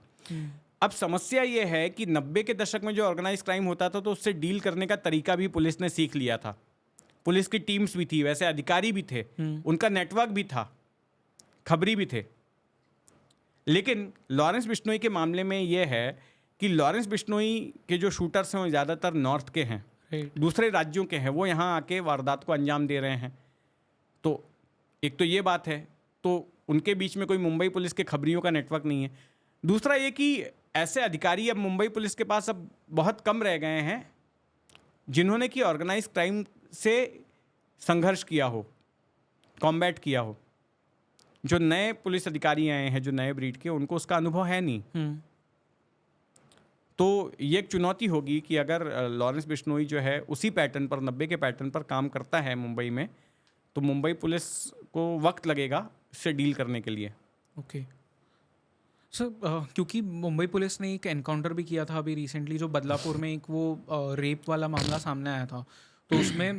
अब समस्या ये है कि 90 के दशक में जो ऑर्गेनाइज क्राइम होता था, तो उससे डील करने का तरीका भी पुलिस ने सीख लिया था। पुलिस की टीम्स भी थी, वैसे अधिकारी भी थे, उनका नेटवर्क भी था, खबरी भी थे। लेकिन लॉरेंस बिश्नोई के मामले में यह है कि लॉरेंस बिश्नोई के जो शूटर्स हैं वो ज़्यादातर नॉर्थ के हैं, दूसरे राज्यों के हैं, वो यहाँ आके वारदात को अंजाम दे रहे हैं। तो एक तो ये बात है, तो उनके बीच में कोई मुंबई पुलिस के खबरियों का नेटवर्क नहीं है। दूसरा ये कि ऐसे अधिकारी अब मुंबई पुलिस के पास अब बहुत कम रह गए हैं जिन्होंने कि ऑर्गेनाइज क्राइम से संघर्ष किया हो, कॉम्बैट किया हो। जो नए पुलिस अधिकारी आए हैं, जो नए ब्रीड के, उनको उसका अनुभव है नहीं। तो ये एक चुनौती होगी कि अगर लॉरेंस बिश्नोई जो है उसी पैटर्न पर, 90 के पैटर्न पर काम करता है मुंबई में, तो मुंबई पुलिस को वक्त लगेगा इससे डील करने के लिए। ओके सर, क्योंकि मुंबई पुलिस ने एक एनकाउंटर भी किया था अभी रिसेंटली, जो बदलापुर में एक वो रेप वाला मामला सामने आया था, तो उसमें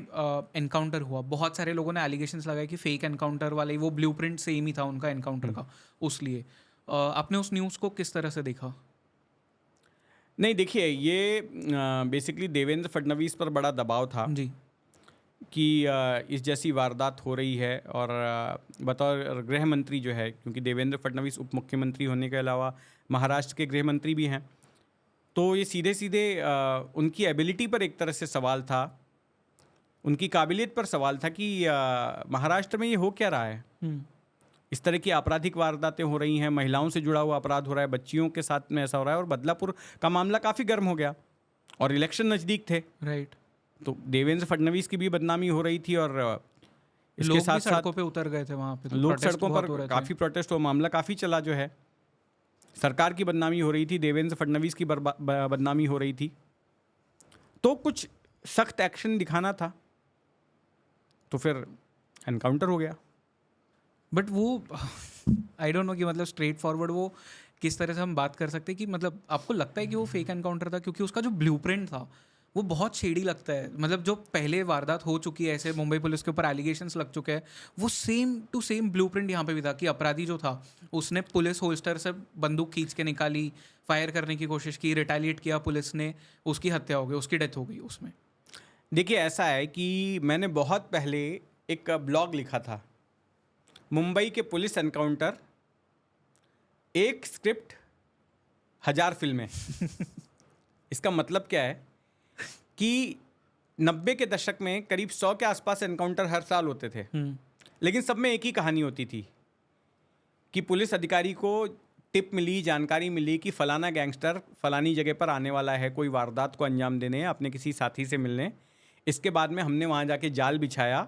एनकाउंटर हुआ। बहुत सारे लोगों ने एलिगेशंस लगाए कि फेक एनकाउंटर वाले, वो ब्लूप्रिंट सेम ही था उनका एनकाउंटर का, उसलिए आपने उस न्यूज़ को किस तरह से देखा? नहीं, देखिए, ये बेसिकली देवेंद्र फडणवीस पर बड़ा दबाव था जी कि इस जैसी वारदात हो रही है। और बतौर गृह मंत्री जो है, क्योंकि देवेंद्र फडणवीस उप मुख्यमंत्री होने के अलावा महाराष्ट्र के गृह मंत्री भी हैं, तो ये सीधे सीधे उनकी एबिलिटी पर एक तरह से सवाल था, उनकी काबिलियत पर सवाल था कि महाराष्ट्र में ये हो क्या रहा है। इस तरह की आपराधिक वारदातें हो रही हैं, महिलाओं से जुड़ा हुआ अपराध हो रहा है, बच्चियों के साथ में ऐसा हो रहा है। और बदलापुर का मामला काफ़ी गर्म हो गया और इलेक्शन नज़दीक थे। राइट। तो देवेंद्र फडणवीस की भी बदनामी हो रही थी, और इसके लोग साथ भी साथ सड़कों पे उतर गए थे वहाँ पे, तो लोग protest सड़कों बहुत हो पर रहे थे। काफ़ी प्रोटेस्ट हुआ, मामला काफ़ी चला। जो है सरकार की बदनामी हो रही थी, देवेंद्र फडणवीस की बदनामी हो रही थी, तो कुछ सख्त एक्शन दिखाना था, तो फिर एनकाउंटर हो गया। बट वो आई डोंट नो कि मतलब स्ट्रेट फॉरवर्ड वो किस तरह से हम बात कर सकते हैं कि मतलब आपको लगता है कि वो फेक एनकाउंटर था? क्योंकि उसका जो ब्लूप्रिंट था वो बहुत शेडी लगता है। मतलब जो पहले वारदात हो चुकी है, ऐसे मुंबई पुलिस के ऊपर एलिगेशंस लग चुके हैं, वो सेम टू सेम ब्लूप्रिंट यहाँ पे भी था कि अपराधी जो था उसने पुलिस होल्स्टर से बंदूक खींच के निकाली, फायर करने की कोशिश की, रिटेलिएट किया पुलिस ने, उसकी हत्या हो गई, उसकी डेथ हो गई उसमें। देखिए ऐसा है कि मैंने बहुत पहले एक ब्लॉग लिखा था, मुंबई के पुलिस एनकाउंटर, एक स्क्रिप्ट 1000 फिल्में। इसका मतलब क्या है कि 90 के दशक में करीब 100 के आसपास एनकाउंटर हर साल होते थे, लेकिन सब में एक ही कहानी होती थी कि पुलिस अधिकारी को टिप मिली, जानकारी मिली कि फलाना गैंगस्टर फलानी जगह पर आने वाला है कोई वारदात को अंजाम देने, अपने किसी साथी से मिलने। इसके बाद में हमने वहाँ जाके जाल बिछाया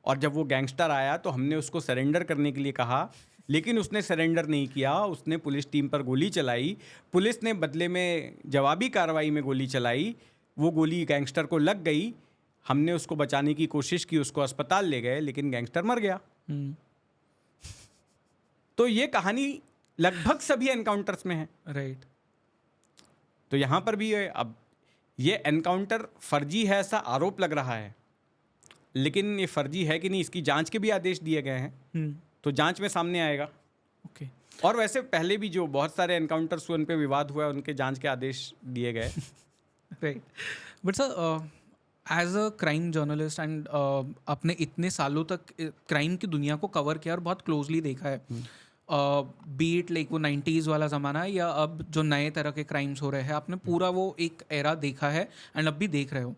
और जब वो गैंगस्टर आया तो हमने उसको सरेंडर करने के लिए कहा, लेकिन उसने सरेंडर नहीं किया, उसने पुलिस टीम पर गोली चलाई, पुलिस ने बदले में जवाबी कार्रवाई में गोली चलाई, वो गोली गैंगस्टर को लग गई, हमने उसको बचाने की कोशिश की, उसको अस्पताल ले गए, लेकिन गैंगस्टर मर गया। तो ये कहानी लगभग सभी एनकाउंटर्स में है। राइट। तो यहाँ पर भी है। अब ये एनकाउंटर फर्जी है ऐसा आरोप लग रहा है, लेकिन ये फर्जी है कि नहीं इसकी जांच के भी आदेश दिए गए हैं, तो जांच में सामने आएगा। ओके। और वैसे पहले भी जो बहुत सारे एनकाउंटर्स हुए उन पे विवाद हुआ है, उनके जांच के आदेश दिए गए। Right. But sir, as a crime journalist and अपने इतने सालों तक क्राइम की दुनिया को कवर किया और बहुत क्लोजली देखा है, बीट लाइक वो 90s वाला ज़माना है या अब जो नए तरह के क्राइम्स हो रहे हैं, आपने पूरा वो एक एरा देखा है एंड अब भी देख रहे हो।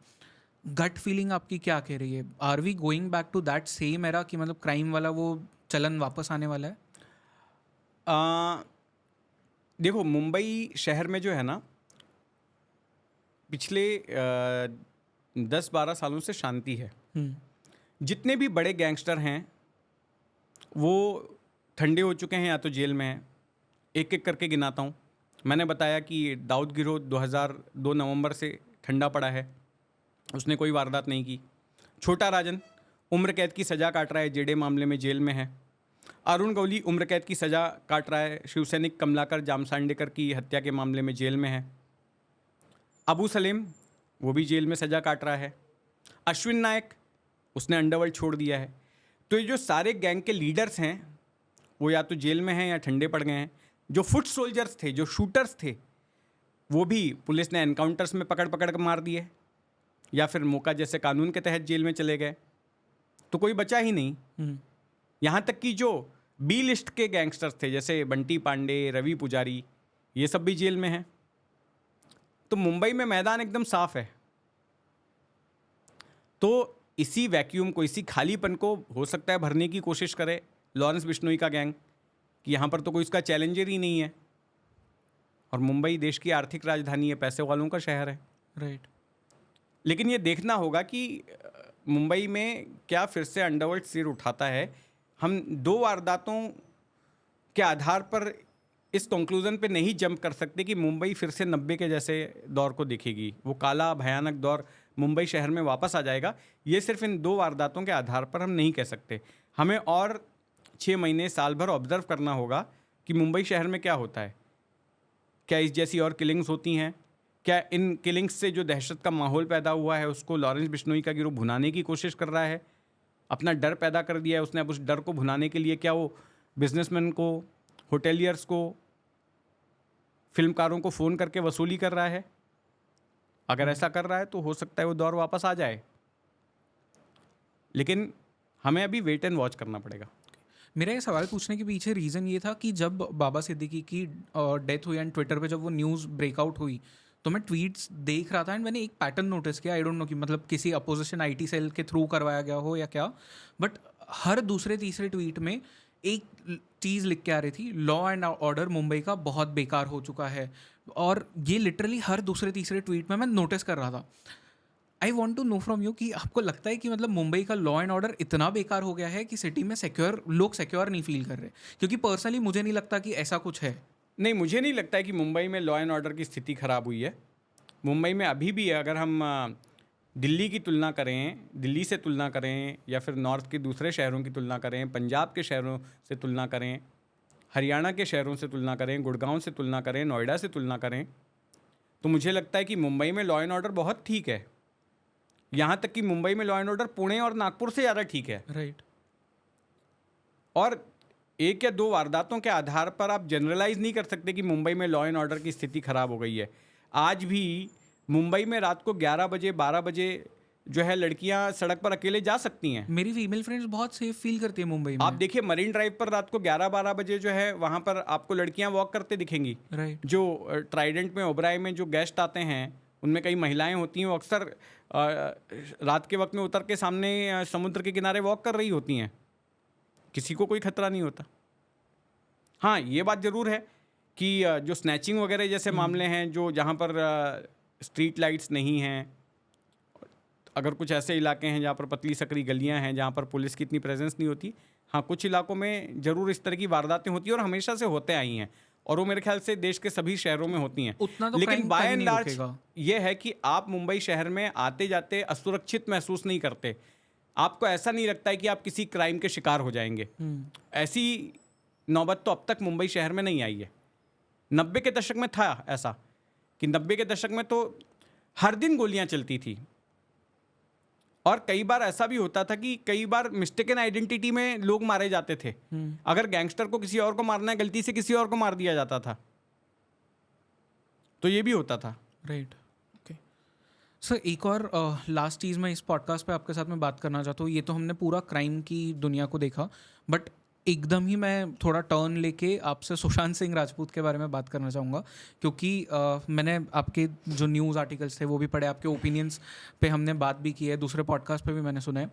गट फीलिंग आपकी क्या कह रही है? Are we going back to that same era कि मतलब क्राइम वाला वो चलन वापस आने वाला है? देखो, मुंबई शहर में जो है ना, पिछले 10-12 सालों से शांति है। जितने भी बड़े गैंगस्टर हैं वो ठंडे हो चुके हैं या तो जेल में हैं। एक एक करके गिनाता हूँ। मैंने बताया कि दाऊद गिरोह 2002 नवंबर से ठंडा पड़ा है, उसने कोई वारदात नहीं की। छोटा राजन उम्र कैद की सज़ा काट रहा है, जेडे मामले में जेल में है। अरुण गौली उम्र कैद की सज़ा काट रहा है, शिवसैनिक कमलाकर जामसांडेकर की हत्या के मामले में जेल में है। अबू सलेम वो भी जेल में सज़ा काट रहा है। अश्विन नायक उसने अंडरवर्ल्ड छोड़ दिया है। तो ये जो सारे गैंग के लीडर्स हैं वो या तो जेल में हैं या ठंडे पड़ गए हैं। जो फुट सोल्जर्स थे, जो शूटर्स थे, वो भी पुलिस ने एनकाउंटर्स में पकड़ पकड़ कर मार दिए या फिर मौका जैसे कानून के तहत जेल में चले गए। तो कोई बचा ही नहीं। यहाँ तक कि जो बी लिस्ट के गैंगस्टर्स थे जैसे बंटी पांडे, रवि पुजारी, ये सब भी जेल में हैं। तो मुंबई में मैदान एकदम साफ है। तो इसी वैक्यूम को, इसी खालीपन को हो सकता है भरने की कोशिश करे लॉरेंस बिश्नोई का गैंग कि यहाँ पर तो कोई इसका चैलेंजर ही नहीं है। और मुंबई देश की आर्थिक राजधानी है, पैसे वालों का शहर है। राइट। लेकिन ये देखना होगा कि मुंबई में क्या फिर से अंडरवर्ल्ड सिर उठाता है। हम 2 वारदातों के आधार पर इस कंक्लूजन पे नहीं जंप कर सकते कि मुंबई फिर से 90 के जैसे दौर को दिखेगी, वो काला भयानक दौर मुंबई शहर में वापस आ जाएगा। ये सिर्फ इन 2 वारदातों के आधार पर हम नहीं कह सकते। हमें और 6 महीने, साल भर ऑब्जर्व करना होगा कि मुंबई शहर में क्या होता है। क्या इस जैसी और किलिंग्स होती हैं? क्या इन किलिंग्स से जो दहशत का माहौल पैदा हुआ है उसको लॉरेंस बिश्नोई का गिरोह भुनाने की कोशिश कर रहा है? अपना डर पैदा कर दिया है उसने, अब उस डर को भुनाने के लिए क्या वो बिजनेसमैन को, होटेलियर्स को, फिल्मकारों को फ़ोन करके वसूली कर रहा है? अगर ऐसा कर रहा है तो हो सकता है वो दौर वापस आ जाए, लेकिन हमें अभी वेट एंड वॉच करना पड़ेगा। मेरा ये सवाल पूछने के पीछे रीज़न ये था कि जब बाबा सिद्दीकी की डेथ हुई एंड ट्विटर पे जब वो न्यूज़ ब्रेकआउट हुई तो मैं ट्वीट्स देख रहा था एंड मैंने एक पैटर्न नोटिस किया। आई डोंट नो कि मतलब किसी अपोजिशन आईटी सेल के थ्रू करवाया गया हो या क्या, बट हर दूसरे तीसरे ट्वीट में एक चीज़ लिख के आ रही थी, लॉ एंड ऑर्डर मुंबई का बहुत बेकार हो चुका है। और ये लिटरली हर दूसरे तीसरे ट्वीट में मैं नोटिस कर रहा था। I want to know from you कि आपको लगता है कि मतलब मुंबई का लॉ एंड ऑर्डर इतना बेकार हो गया है कि सिटी में लोग सिक्योर नहीं फील कर रहे? क्योंकि पर्सनली मुझे नहीं लगता कि ऐसा कुछ है। नहीं, मुझे नहीं लगता है कि मुंबई में लॉ एंड ऑर्डर की स्थिति ख़राब हुई है। मुंबई में अभी भी, अगर हम दिल्ली की तुलना करें, दिल्ली से तुलना करें या फिर नॉर्थ के दूसरे शहरों की तुलना करें, पंजाब के शहरों से तुलना करें, हरियाणा के शहरों से तुलना करें, गुड़गांव से तुलना करें, नोएडा से तुलना करें, तो मुझे लगता है कि मुंबई में लॉ एंड ऑर्डर बहुत ठीक है। यहाँ तक कि मुंबई में लॉ एंड ऑर्डर पुणे और नागपुर से ज़्यादा ठीक है। राइट। और एक या दो वारदातों के आधार पर आप जनरलाइज नहीं कर सकते कि मुंबई में लॉ एंड ऑर्डर की स्थिति खराब हो गई है। आज भी मुंबई में रात को 11 बजे 12 बजे जो है लड़कियां सड़क पर अकेले जा सकती हैं। मेरी फीमेल फ्रेंड्स बहुत सेफ फील करती है मुंबई में। आप देखिए मरीन ड्राइव पर रात को 11-12 बजे जो है वहाँ पर आपको लड़कियां वॉक करते दिखेंगी। राइट। जो ट्राइडेंट में ओबराय में जो गेस्ट आते हैं उनमें कई महिलाएं होती हैं, वो अक्सर रात के वक्त में उतर के सामने समुद्र के किनारे वॉक कर रही होती हैं। किसी को कोई खतरा नहीं होता। हाँ, ये बात ज़रूर है कि जो स्नैचिंग वगैरह जैसे मामले हैं, जो जहाँ पर स्ट्रीट लाइट्स नहीं हैं, अगर कुछ ऐसे इलाके हैं जहाँ पर पतली सकरी गलियाँ हैं जहाँ पर पुलिस की इतनी प्रेजेंस नहीं होती, हाँ कुछ इलाकों में ज़रूर इस तरह की वारदातें होती हैं और हमेशा से होते आई हैं, और वो मेरे ख्याल से देश के सभी शहरों में होती हैं। उतना तो लेकिन crime बाय कभी एंड नहीं लार्ज रुकेगा। ये है कि आप मुंबई शहर में आते जाते असुरक्षित महसूस नहीं करते। आपको ऐसा नहीं लगता है कि आप किसी क्राइम के शिकार हो जाएंगे। ऐसी नौबत तो अब तक मुंबई शहर में नहीं आई है। 90 के दशक में था ऐसा कि 90 के दशक में तो हर दिन गोलियां चलती थी, और कई बार ऐसा भी होता था कि कई बार मिस्टेकन आइडेंटिटी में लोग मारे जाते थे। अगर गैंगस्टर को किसी और को मारना है, गलती से किसी और को मार दिया जाता था, तो ये भी होता था। राइट। ओके सर, एक और लास्ट चीज़ मैं इस पॉडकास्ट पे आपके साथ में बात करना चाहता हूँ। ये तो हमने पूरा क्राइम की दुनिया को देखा, बट एकदम ही मैं थोड़ा टर्न लेके आपसे सुशांत सिंह राजपूत के बारे में बात करना चाहूँगा, क्योंकि मैंने आपके जो न्यूज़ आर्टिकल्स थे वो भी पढ़े, आपके ओपिनियंस पे हमने बात भी की है, दूसरे पॉडकास्ट पे भी मैंने सुना है।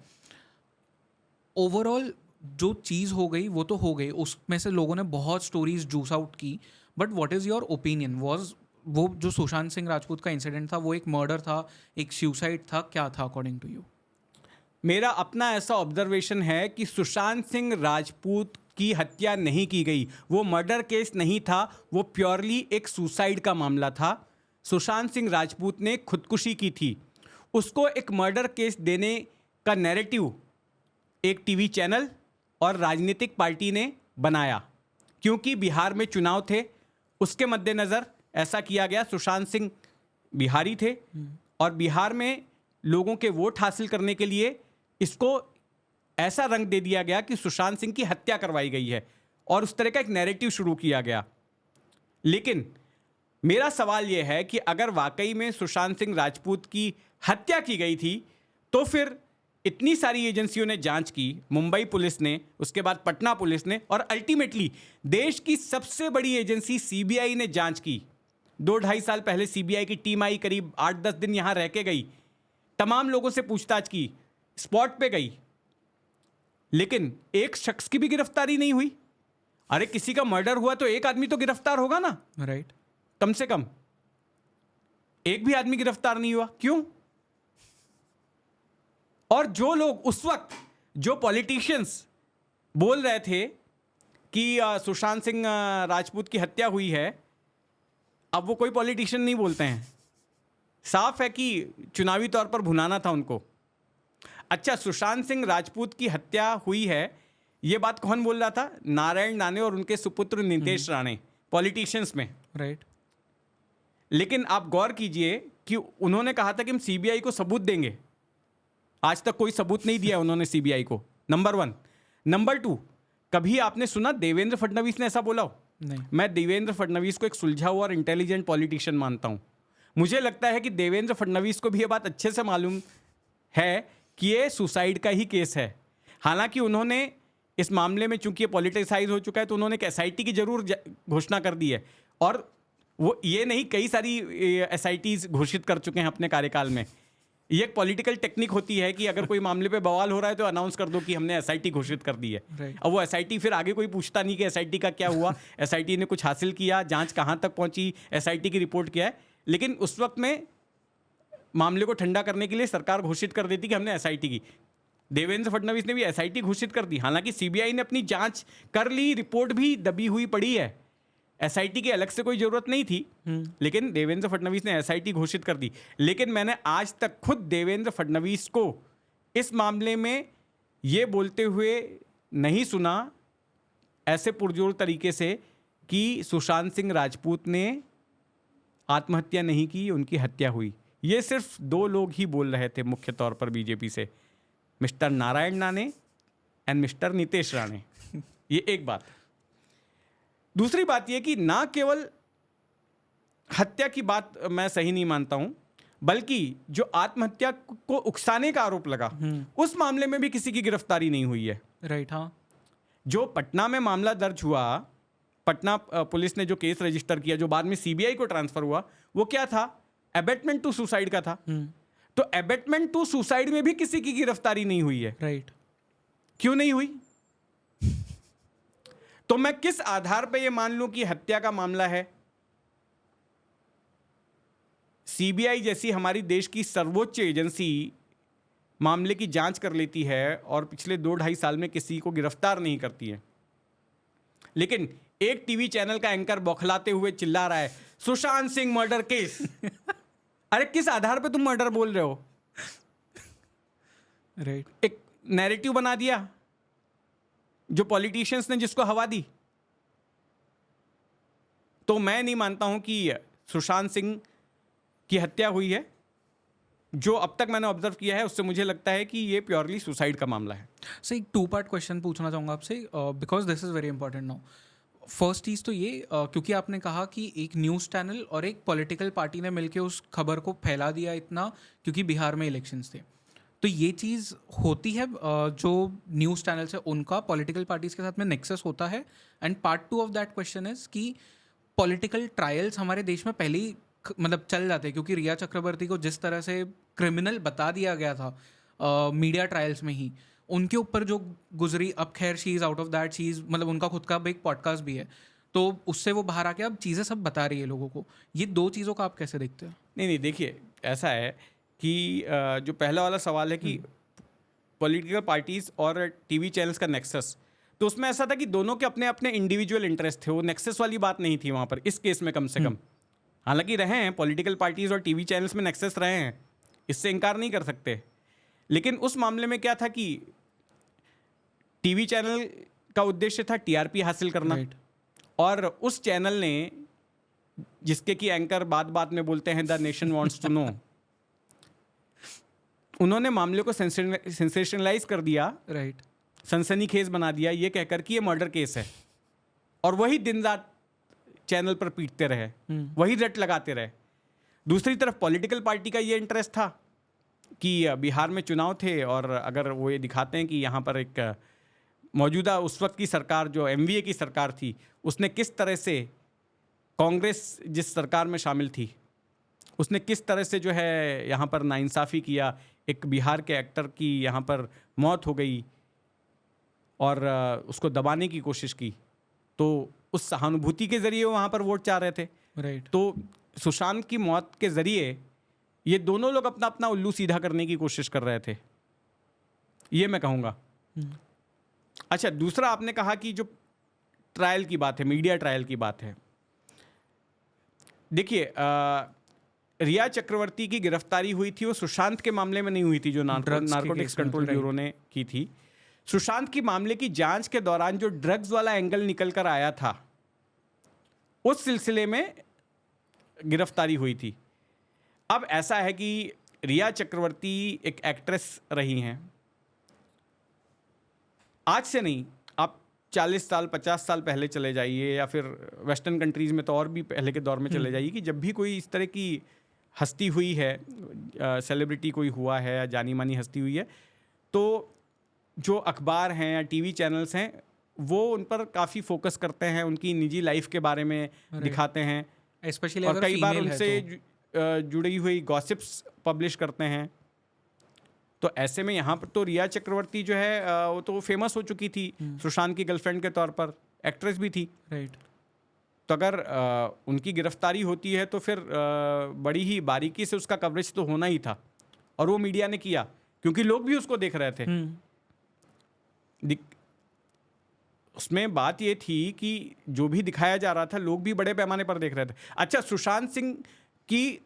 ओवरऑल जो चीज़ हो गई वो तो हो गई, उसमें से लोगों ने बहुत स्टोरीज जूस आउट की, but what is your opinion? Was वो जो सुशांत सिंह राजपूत का इंसिडेंट था वो एक मर्डर था, एक सुसाइड था, क्या था अकॉर्डिंग टू यू? मेरा अपना ऐसा ऑब्जर्वेशन है कि सुशांत सिंह राजपूत की हत्या नहीं की गई। वो मर्डर केस नहीं था, वो प्योरली एक सुसाइड का मामला था। सुशांत सिंह राजपूत ने खुदकुशी की थी। उसको एक मर्डर केस देने का नैरेटिव एक टीवी चैनल और राजनीतिक पार्टी ने बनाया, क्योंकि बिहार में चुनाव थे। उसके मद्देनज़र ऐसा किया गया। सुशांत सिंह बिहारी थे और बिहार में लोगों के वोट हासिल करने के लिए इसको ऐसा रंग दे दिया गया कि सुशांत सिंह की हत्या करवाई गई है, और उस तरह का एक नैरेटिव शुरू किया गया। लेकिन मेरा सवाल यह है कि अगर वाकई में सुशांत सिंह राजपूत की हत्या की गई थी, तो फिर इतनी सारी एजेंसियों ने जांच की, मुंबई पुलिस ने, उसके बाद पटना पुलिस ने, और अल्टीमेटली देश की सबसे बड़ी एजेंसी सीबीआई ने जांच की। 2-2.5 साल पहले सीबीआई की टीम आई, करीब 8-10 दिन यहां रह के गई, तमाम लोगों से पूछताछ की, स्पॉट पे गई, लेकिन एक शख्स की भी गिरफ्तारी नहीं हुई। अरे किसी का मर्डर हुआ तो एक आदमी तो गिरफ्तार होगा ना, राइट। कम से कम एक भी आदमी गिरफ्तार नहीं हुआ। क्यों? और जो लोग उस वक्त, जो पॉलिटिशियंस बोल रहे थे कि सुशांत सिंह राजपूत की हत्या हुई है, अब वो कोई पॉलिटिशियन नहीं बोलते हैं। साफ है कि चुनावी तौर पर भुनाना था उनको। अच्छा, सुशांत सिंह राजपूत की हत्या हुई है, ये बात कौन बोल रहा था? नारायण राणे और उनके सुपुत्र नितेश राणे, पॉलिटिशियंस में। राइट। लेकिन आप गौर कीजिए कि उन्होंने कहा था कि हम सीबीआई को सबूत देंगे। आज तक कोई सबूत नहीं दिया उन्होंने सीबीआई को, नंबर 1। नंबर 2, कभी आपने सुना देवेंद्र फडणवीस ने ऐसा बोला हो? नहीं। मैं देवेंद्र फडणवीस को एक सुलझा हुआ और इंटेलिजेंट पॉलिटिशियन मानता हूं। मुझे लगता है कि देवेंद्र फडणवीस को भी ये बात अच्छे से मालूम है कि ये सुसाइड का ही केस है। हालांकि उन्होंने इस मामले में, चूंकि ये पॉलिटिसाइज हो चुका है, तो उन्होंने एक एसआईटी की जरूर घोषणा कर दी है, और वो ये नहीं, कई सारी एसआईटीज घोषित कर चुके हैं अपने कार्यकाल में। ये एक पॉलिटिकल टेक्निक होती है कि अगर कोई मामले पे बवाल हो रहा है तो अनाउंस कर दो कि हमने एसआईटी घोषित कर दी है। Right. अब वो एसआईटी फिर आगे कोई पूछता नहीं कि एसआईटी का क्या हुआ, एसआईटी ने कुछ हासिल किया, जांच कहाँ तक पहुंची, एसआईटी की रिपोर्ट क्या है। लेकिन उस वक्त में मामले को ठंडा करने के लिए सरकार घोषित कर देती कि हमने एसआईटी की। देवेंद्र फडणवीस ने भी एसआईटी घोषित कर दी। हालांकि सीबीआई ने अपनी जांच कर ली, रिपोर्ट भी दबी हुई पड़ी है, एसआईटी की अलग से कोई ज़रूरत नहीं थी, लेकिन देवेंद्र फडणवीस ने एसआईटी घोषित कर दी। लेकिन मैंने आज तक खुद देवेंद्र फडणवीस को इस मामले में ये बोलते हुए नहीं सुना ऐसे पुरजोर तरीके से कि सुशांत सिंह राजपूत ने आत्महत्या नहीं की, उनकी हत्या हुई। ये सिर्फ 2 लोग ही बोल रहे थे मुख्य तौर पर बीजेपी से, mister Narayan Rane and mister Nitish Rane. ये एक बात। दूसरी बात ये कि ना केवल हत्या की बात मैं सही नहीं मानता हूं, बल्कि जो आत्महत्या को उकसाने का आरोप लगा उस मामले में भी किसी की गिरफ्तारी नहीं हुई है। राइट, हाँ। जो पटना में मामला दर्ज हुआ, पटना पुलिस ने जो केस रजिस्टर किया, जो बाद में सीबीआई को ट्रांसफर हुआ, वो क्या था? एबेटमेंट टू सुसाइड का था। तो एबेटमेंट टू सुसाइड में भी किसी की गिरफ्तारी नहीं हुई है। राइट। क्यों नहीं हुई? तो मैं किस आधार पर यह मान लूं कि हत्या का मामला है? सीबीआई जैसी हमारी देश की सर्वोच्च एजेंसी मामले की जांच कर लेती है और पिछले 2-2.5 साल में किसी को गिरफ्तार नहीं करती है। लेकिन एक टीवी चैनल का एंकर बौखलाते हुए चिल्ला रहा है, सुशांत सिंह मर्डर केस। अरे किस आधार पे तुम मर्डर बोल रहे हो? राइट। एक नैरेटिव बना दिया जो पॉलिटिशियंस ने जिसको हवा दी। तो मैं नहीं मानता हूं कि सुशांत सिंह की हत्या हुई है। जो अब तक मैंने ऑब्जर्व किया है उससे मुझे लगता है कि ये प्योरली सुसाइड का मामला है। सर, एक 2 पार्ट क्वेश्चन पूछना चाहूँगा आपसे, because this is very important now. First चीज़ तो ये, क्योंकि आपने कहा कि एक न्यूज़ चैनल और एक पॉलिटिकल पार्टी ने मिलकर उस खबर को फैला दिया इतना, क्योंकि बिहार में इलेक्शंस थे। तो ये चीज़ होती है, जो न्यूज़ चैनल्स है उनका पॉलिटिकल पार्टीज़ के साथ में नेक्सस होता है। And part 2 of that question is कि पॉलिटिकल ट्रायल्स हमारे देश में पहले ही मतलब चल जाते हैं, क्योंकि रिया चक्रवर्ती को जिस तरह से क्रिमिनल बता दिया गया था मीडिया ट्रायल्स में ही, उनके ऊपर जो गुजरी, अब खैर she is out of that, she is मतलब उनका खुद का एक पॉडकास्ट भी है, तो उससे वो बाहर आके अब चीज़ें सब बता रही है लोगों को। ये 2 चीज़ों का आप कैसे देखते हैं? नहीं, देखिए ऐसा है कि जो पहला वाला सवाल है कि पॉलिटिकल पार्टीज और टीवी चैनल्स का नेक्सस, तो उसमें ऐसा था कि दोनों के अपने अपने इंडिविजुअल इंटरेस्ट थे। वो नेक्सस वाली बात नहीं थी वहाँ पर, इस केस में कम से कम। हालांकि रहे हैं पॉलिटिकल पार्टीज और टीवी चैनल्स में नेक्सस रहे हैं, इससे इनकार नहीं कर सकते। लेकिन उस मामले में क्या था कि टीवी चैनल का उद्देश्य था टीआरपी हासिल करना, और उस चैनल ने, जिसके कि एंकर बात बात में बोलते हैं the nation wants to know, उन्होंने मामले को सेंसेशनलाइज कर दिया, राइट, सनसनीखेज बना दिया, ये कहकर कि ये मर्डर केस है। और वही दिन रात चैनल पर पीटते रहे, वही रट लगाते रहे। दूसरी तरफ पॉलिटिकल पार्टी का ये इंटरेस्ट था कि बिहार में चुनाव थे, और अगर वो ये दिखाते हैं कि यहाँ पर एक मौजूदा उस वक्त की सरकार, जो एमवीए की सरकार थी, उसने किस तरह से, कांग्रेस जिस सरकार में शामिल थी, उसने किस तरह से जो है यहाँ पर नाइंसाफ़ी किया, एक बिहार के एक्टर की यहाँ पर मौत हो गई और उसको दबाने की कोशिश की, तो उस सहानुभूति के ज़रिए वहाँ पर वोट चाह रहे थे। राइट। तो सुशांत की मौत के ज़रिए ये दोनों लोग अपना अपना उल्लू सीधा करने की कोशिश कर रहे थे, ये मैं कहूँगा। अच्छा, दूसरा आपने कहा कि जो ट्रायल की बात है, मीडिया ट्रायल की बात है, देखिए रिया चक्रवर्ती की गिरफ्तारी हुई थी, वो सुशांत के मामले में नहीं हुई थी, जो नार्कोटिक्स कंट्रोल ब्यूरो ने की थी। सुशांत की मामले की जांच के दौरान जो ड्रग्स वाला एंगल निकल कर आया था, उस सिलसिले में गिरफ्तारी हुई थी। अब ऐसा है कि रिया चक्रवर्ती एक एक्ट्रेस रही हैं, आज से नहीं, आप 40 साल 50 साल पहले चले जाइए, या फिर वेस्टर्न कंट्रीज़ में तो और भी पहले के दौर में चले जाइए, कि जब भी कोई इस तरह की हस्ती हुई है, सेलिब्रिटी कोई हुआ है या जानी मानी हस्ती हुई है, तो जो अखबार हैं या टीवी चैनल्स हैं, वो उन पर काफ़ी फोकस करते हैं, उनकी निजी लाइफ के बारे में दिखाते हैं, स्पेशली और कई बार उनसे जुड़ी हुई गॉसिप्स पब्लिश करते हैं। तो ऐसे में यहाँ पर तो रिया चक्रवर्ती जो है वो तो फेमस हो चुकी थी, सुशांत की गर्लफ्रेंड के तौर पर, एक्ट्रेस भी थी। राइट। तो अगर उनकी गिरफ्तारी होती है तो फिर बड़ी ही बारीकी से उसका कवरेज तो होना ही था, और वो मीडिया ने किया, क्योंकि लोग भी उसको देख रहे थे। उसमें बात ये थी कि जो भी दिखाया जा रहा था, लोग भी बड़े पैमाने पर देख रहे थे। अच्छा, सुशांत सिंह की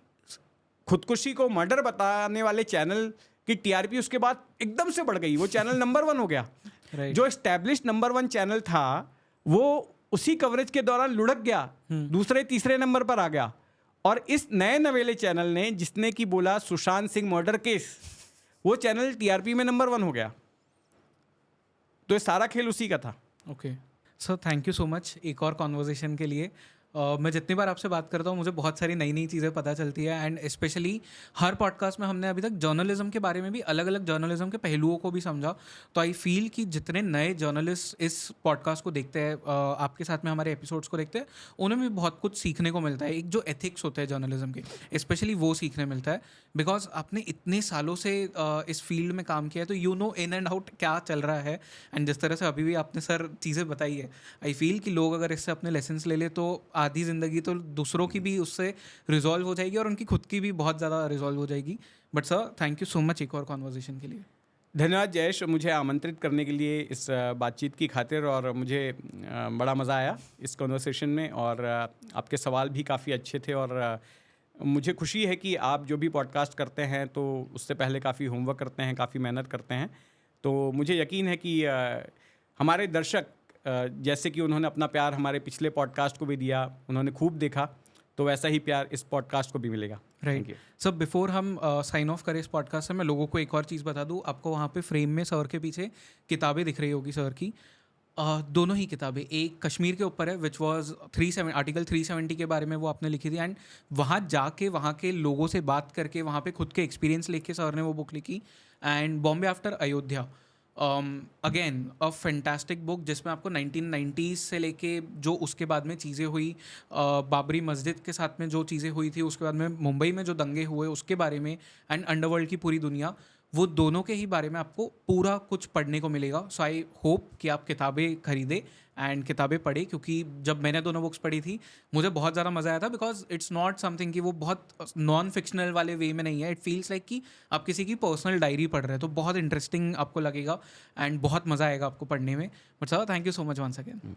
खुदकुशी को मर्डर बताने वाले चैनल की टीआरपी उसके बाद एकदम से बढ़ गई, वो चैनल नंबर 1 हो गया। जो एस्टैब्लिश्ड नंबर 1 चैनल था, वो उसी कवरेज के दौरान लुढ़क गया, दूसरे तीसरे नंबर पर आ गया, और इस नए नवेले चैनल ने जिसने कि बोला सुशांत सिंह मर्डर केस, वो चैनल टीआरपी में नंबर 1 हो गया। तो ये सारा खेल उसी का था। Okay sir, thank you so much एक और कॉन्वर्जेशन के लिए। मैं जितनी बार आपसे बात करता हूँ मुझे बहुत सारी नई नई चीज़ें पता चलती है, एंड स्पेशली हर पॉडकास्ट में हमने अभी तक जर्नलिज्म के बारे में भी, अलग अलग जर्नलिज्म के पहलुओं को भी समझा। तो आई फील कि जितने नए जर्नलिस्ट इस पॉडकास्ट को देखते हैं, आपके साथ में हमारे एपिसोड्स को देखते हैं, उन्हें भी बहुत कुछ सीखने को मिलता है। एक जो एथिक्स होते हैं जर्नलिज्म के, स्पेशली वो सीखने मिलता है, बिकॉज आपने इतने सालों से इस फील्ड में काम किया है, तो you know in and out क्या चल रहा है। एंड जिस तरह से अभी भी आपने सर चीज़ें बताई है, आई फील कि लोग अगर इससे अपने लेसन्स ले ले तो आधी ज़िंदगी तो दूसरों की भी उससे रिजॉल्व हो जाएगी और उनकी खुद की भी बहुत ज़्यादा रिजॉल्व हो जाएगी। But sir, thank you so much एक और कॉन्वर्जेशन के लिए। धन्यवाद जयेश, मुझे आमंत्रित करने के लिए इस बातचीत की खातिर, और मुझे बड़ा मज़ा आया इस कॉन्वर्सेशन में, और आपके सवाल भी काफ़ी अच्छे थे। और मुझे खुशी है कि आप जो भी पॉडकास्ट करते हैं तो उससे पहले काफ़ी होमवर्क करते हैं, काफ़ी मेहनत करते हैं। तो मुझे यकीन है कि हमारे दर्शक, जैसे कि उन्होंने अपना प्यार हमारे पिछले पॉडकास्ट को भी दिया, उन्होंने खूब देखा, तो वैसा ही प्यार इस पॉडकास्ट को भी मिलेगा। राइट सर, बिफोर हम साइन ऑफ करें इस पॉडकास्ट से, मैं लोगों को एक और चीज़ बता दूं। आपको वहाँ पे फ्रेम में सर के पीछे किताबें दिख रही होगी सर की, दोनों ही किताबें। एक कश्मीर के ऊपर है, विच वॉज आर्टिकल 370 के बारे में वो आपने लिखी थी, एंड वहाँ जाके वहाँ के लोगों से बात करके वहाँ पे खुद के एक्सपीरियंस लेके सर ने वो बुक लिखी। And Bombay after Ayodhya, again a fantastic book, जिसमें आपको 1990s से लेके जो उसके बाद में चीज़ें हुई, बाबरी मस्जिद के साथ में जो चीज़ें हुई थी, उसके बाद में मुंबई में जो दंगे हुए उसके बारे में, एंड अंडरवर्ल्ड की पूरी दुनिया, वो दोनों के ही बारे में आपको पूरा कुछ पढ़ने को मिलेगा। सो आई होप कि आप किताबें खरीदें एंड किताबें पढ़ें, क्योंकि जब मैंने दोनों बुक्स पढ़ी थी मुझे बहुत ज़्यादा मज़ा आया था, बिकॉज इट्स नॉट समथिंग कि वो बहुत नॉन फिक्शनल वाले वे में नहीं है। इट फील्स लाइक कि आप किसी की पर्सनल डायरी पढ़ रहे हैं, तो बहुत इंटरेस्टिंग आपको लगेगा एंड बहुत मज़ा आएगा आपको पढ़ने में। But sir, thank you so much once again.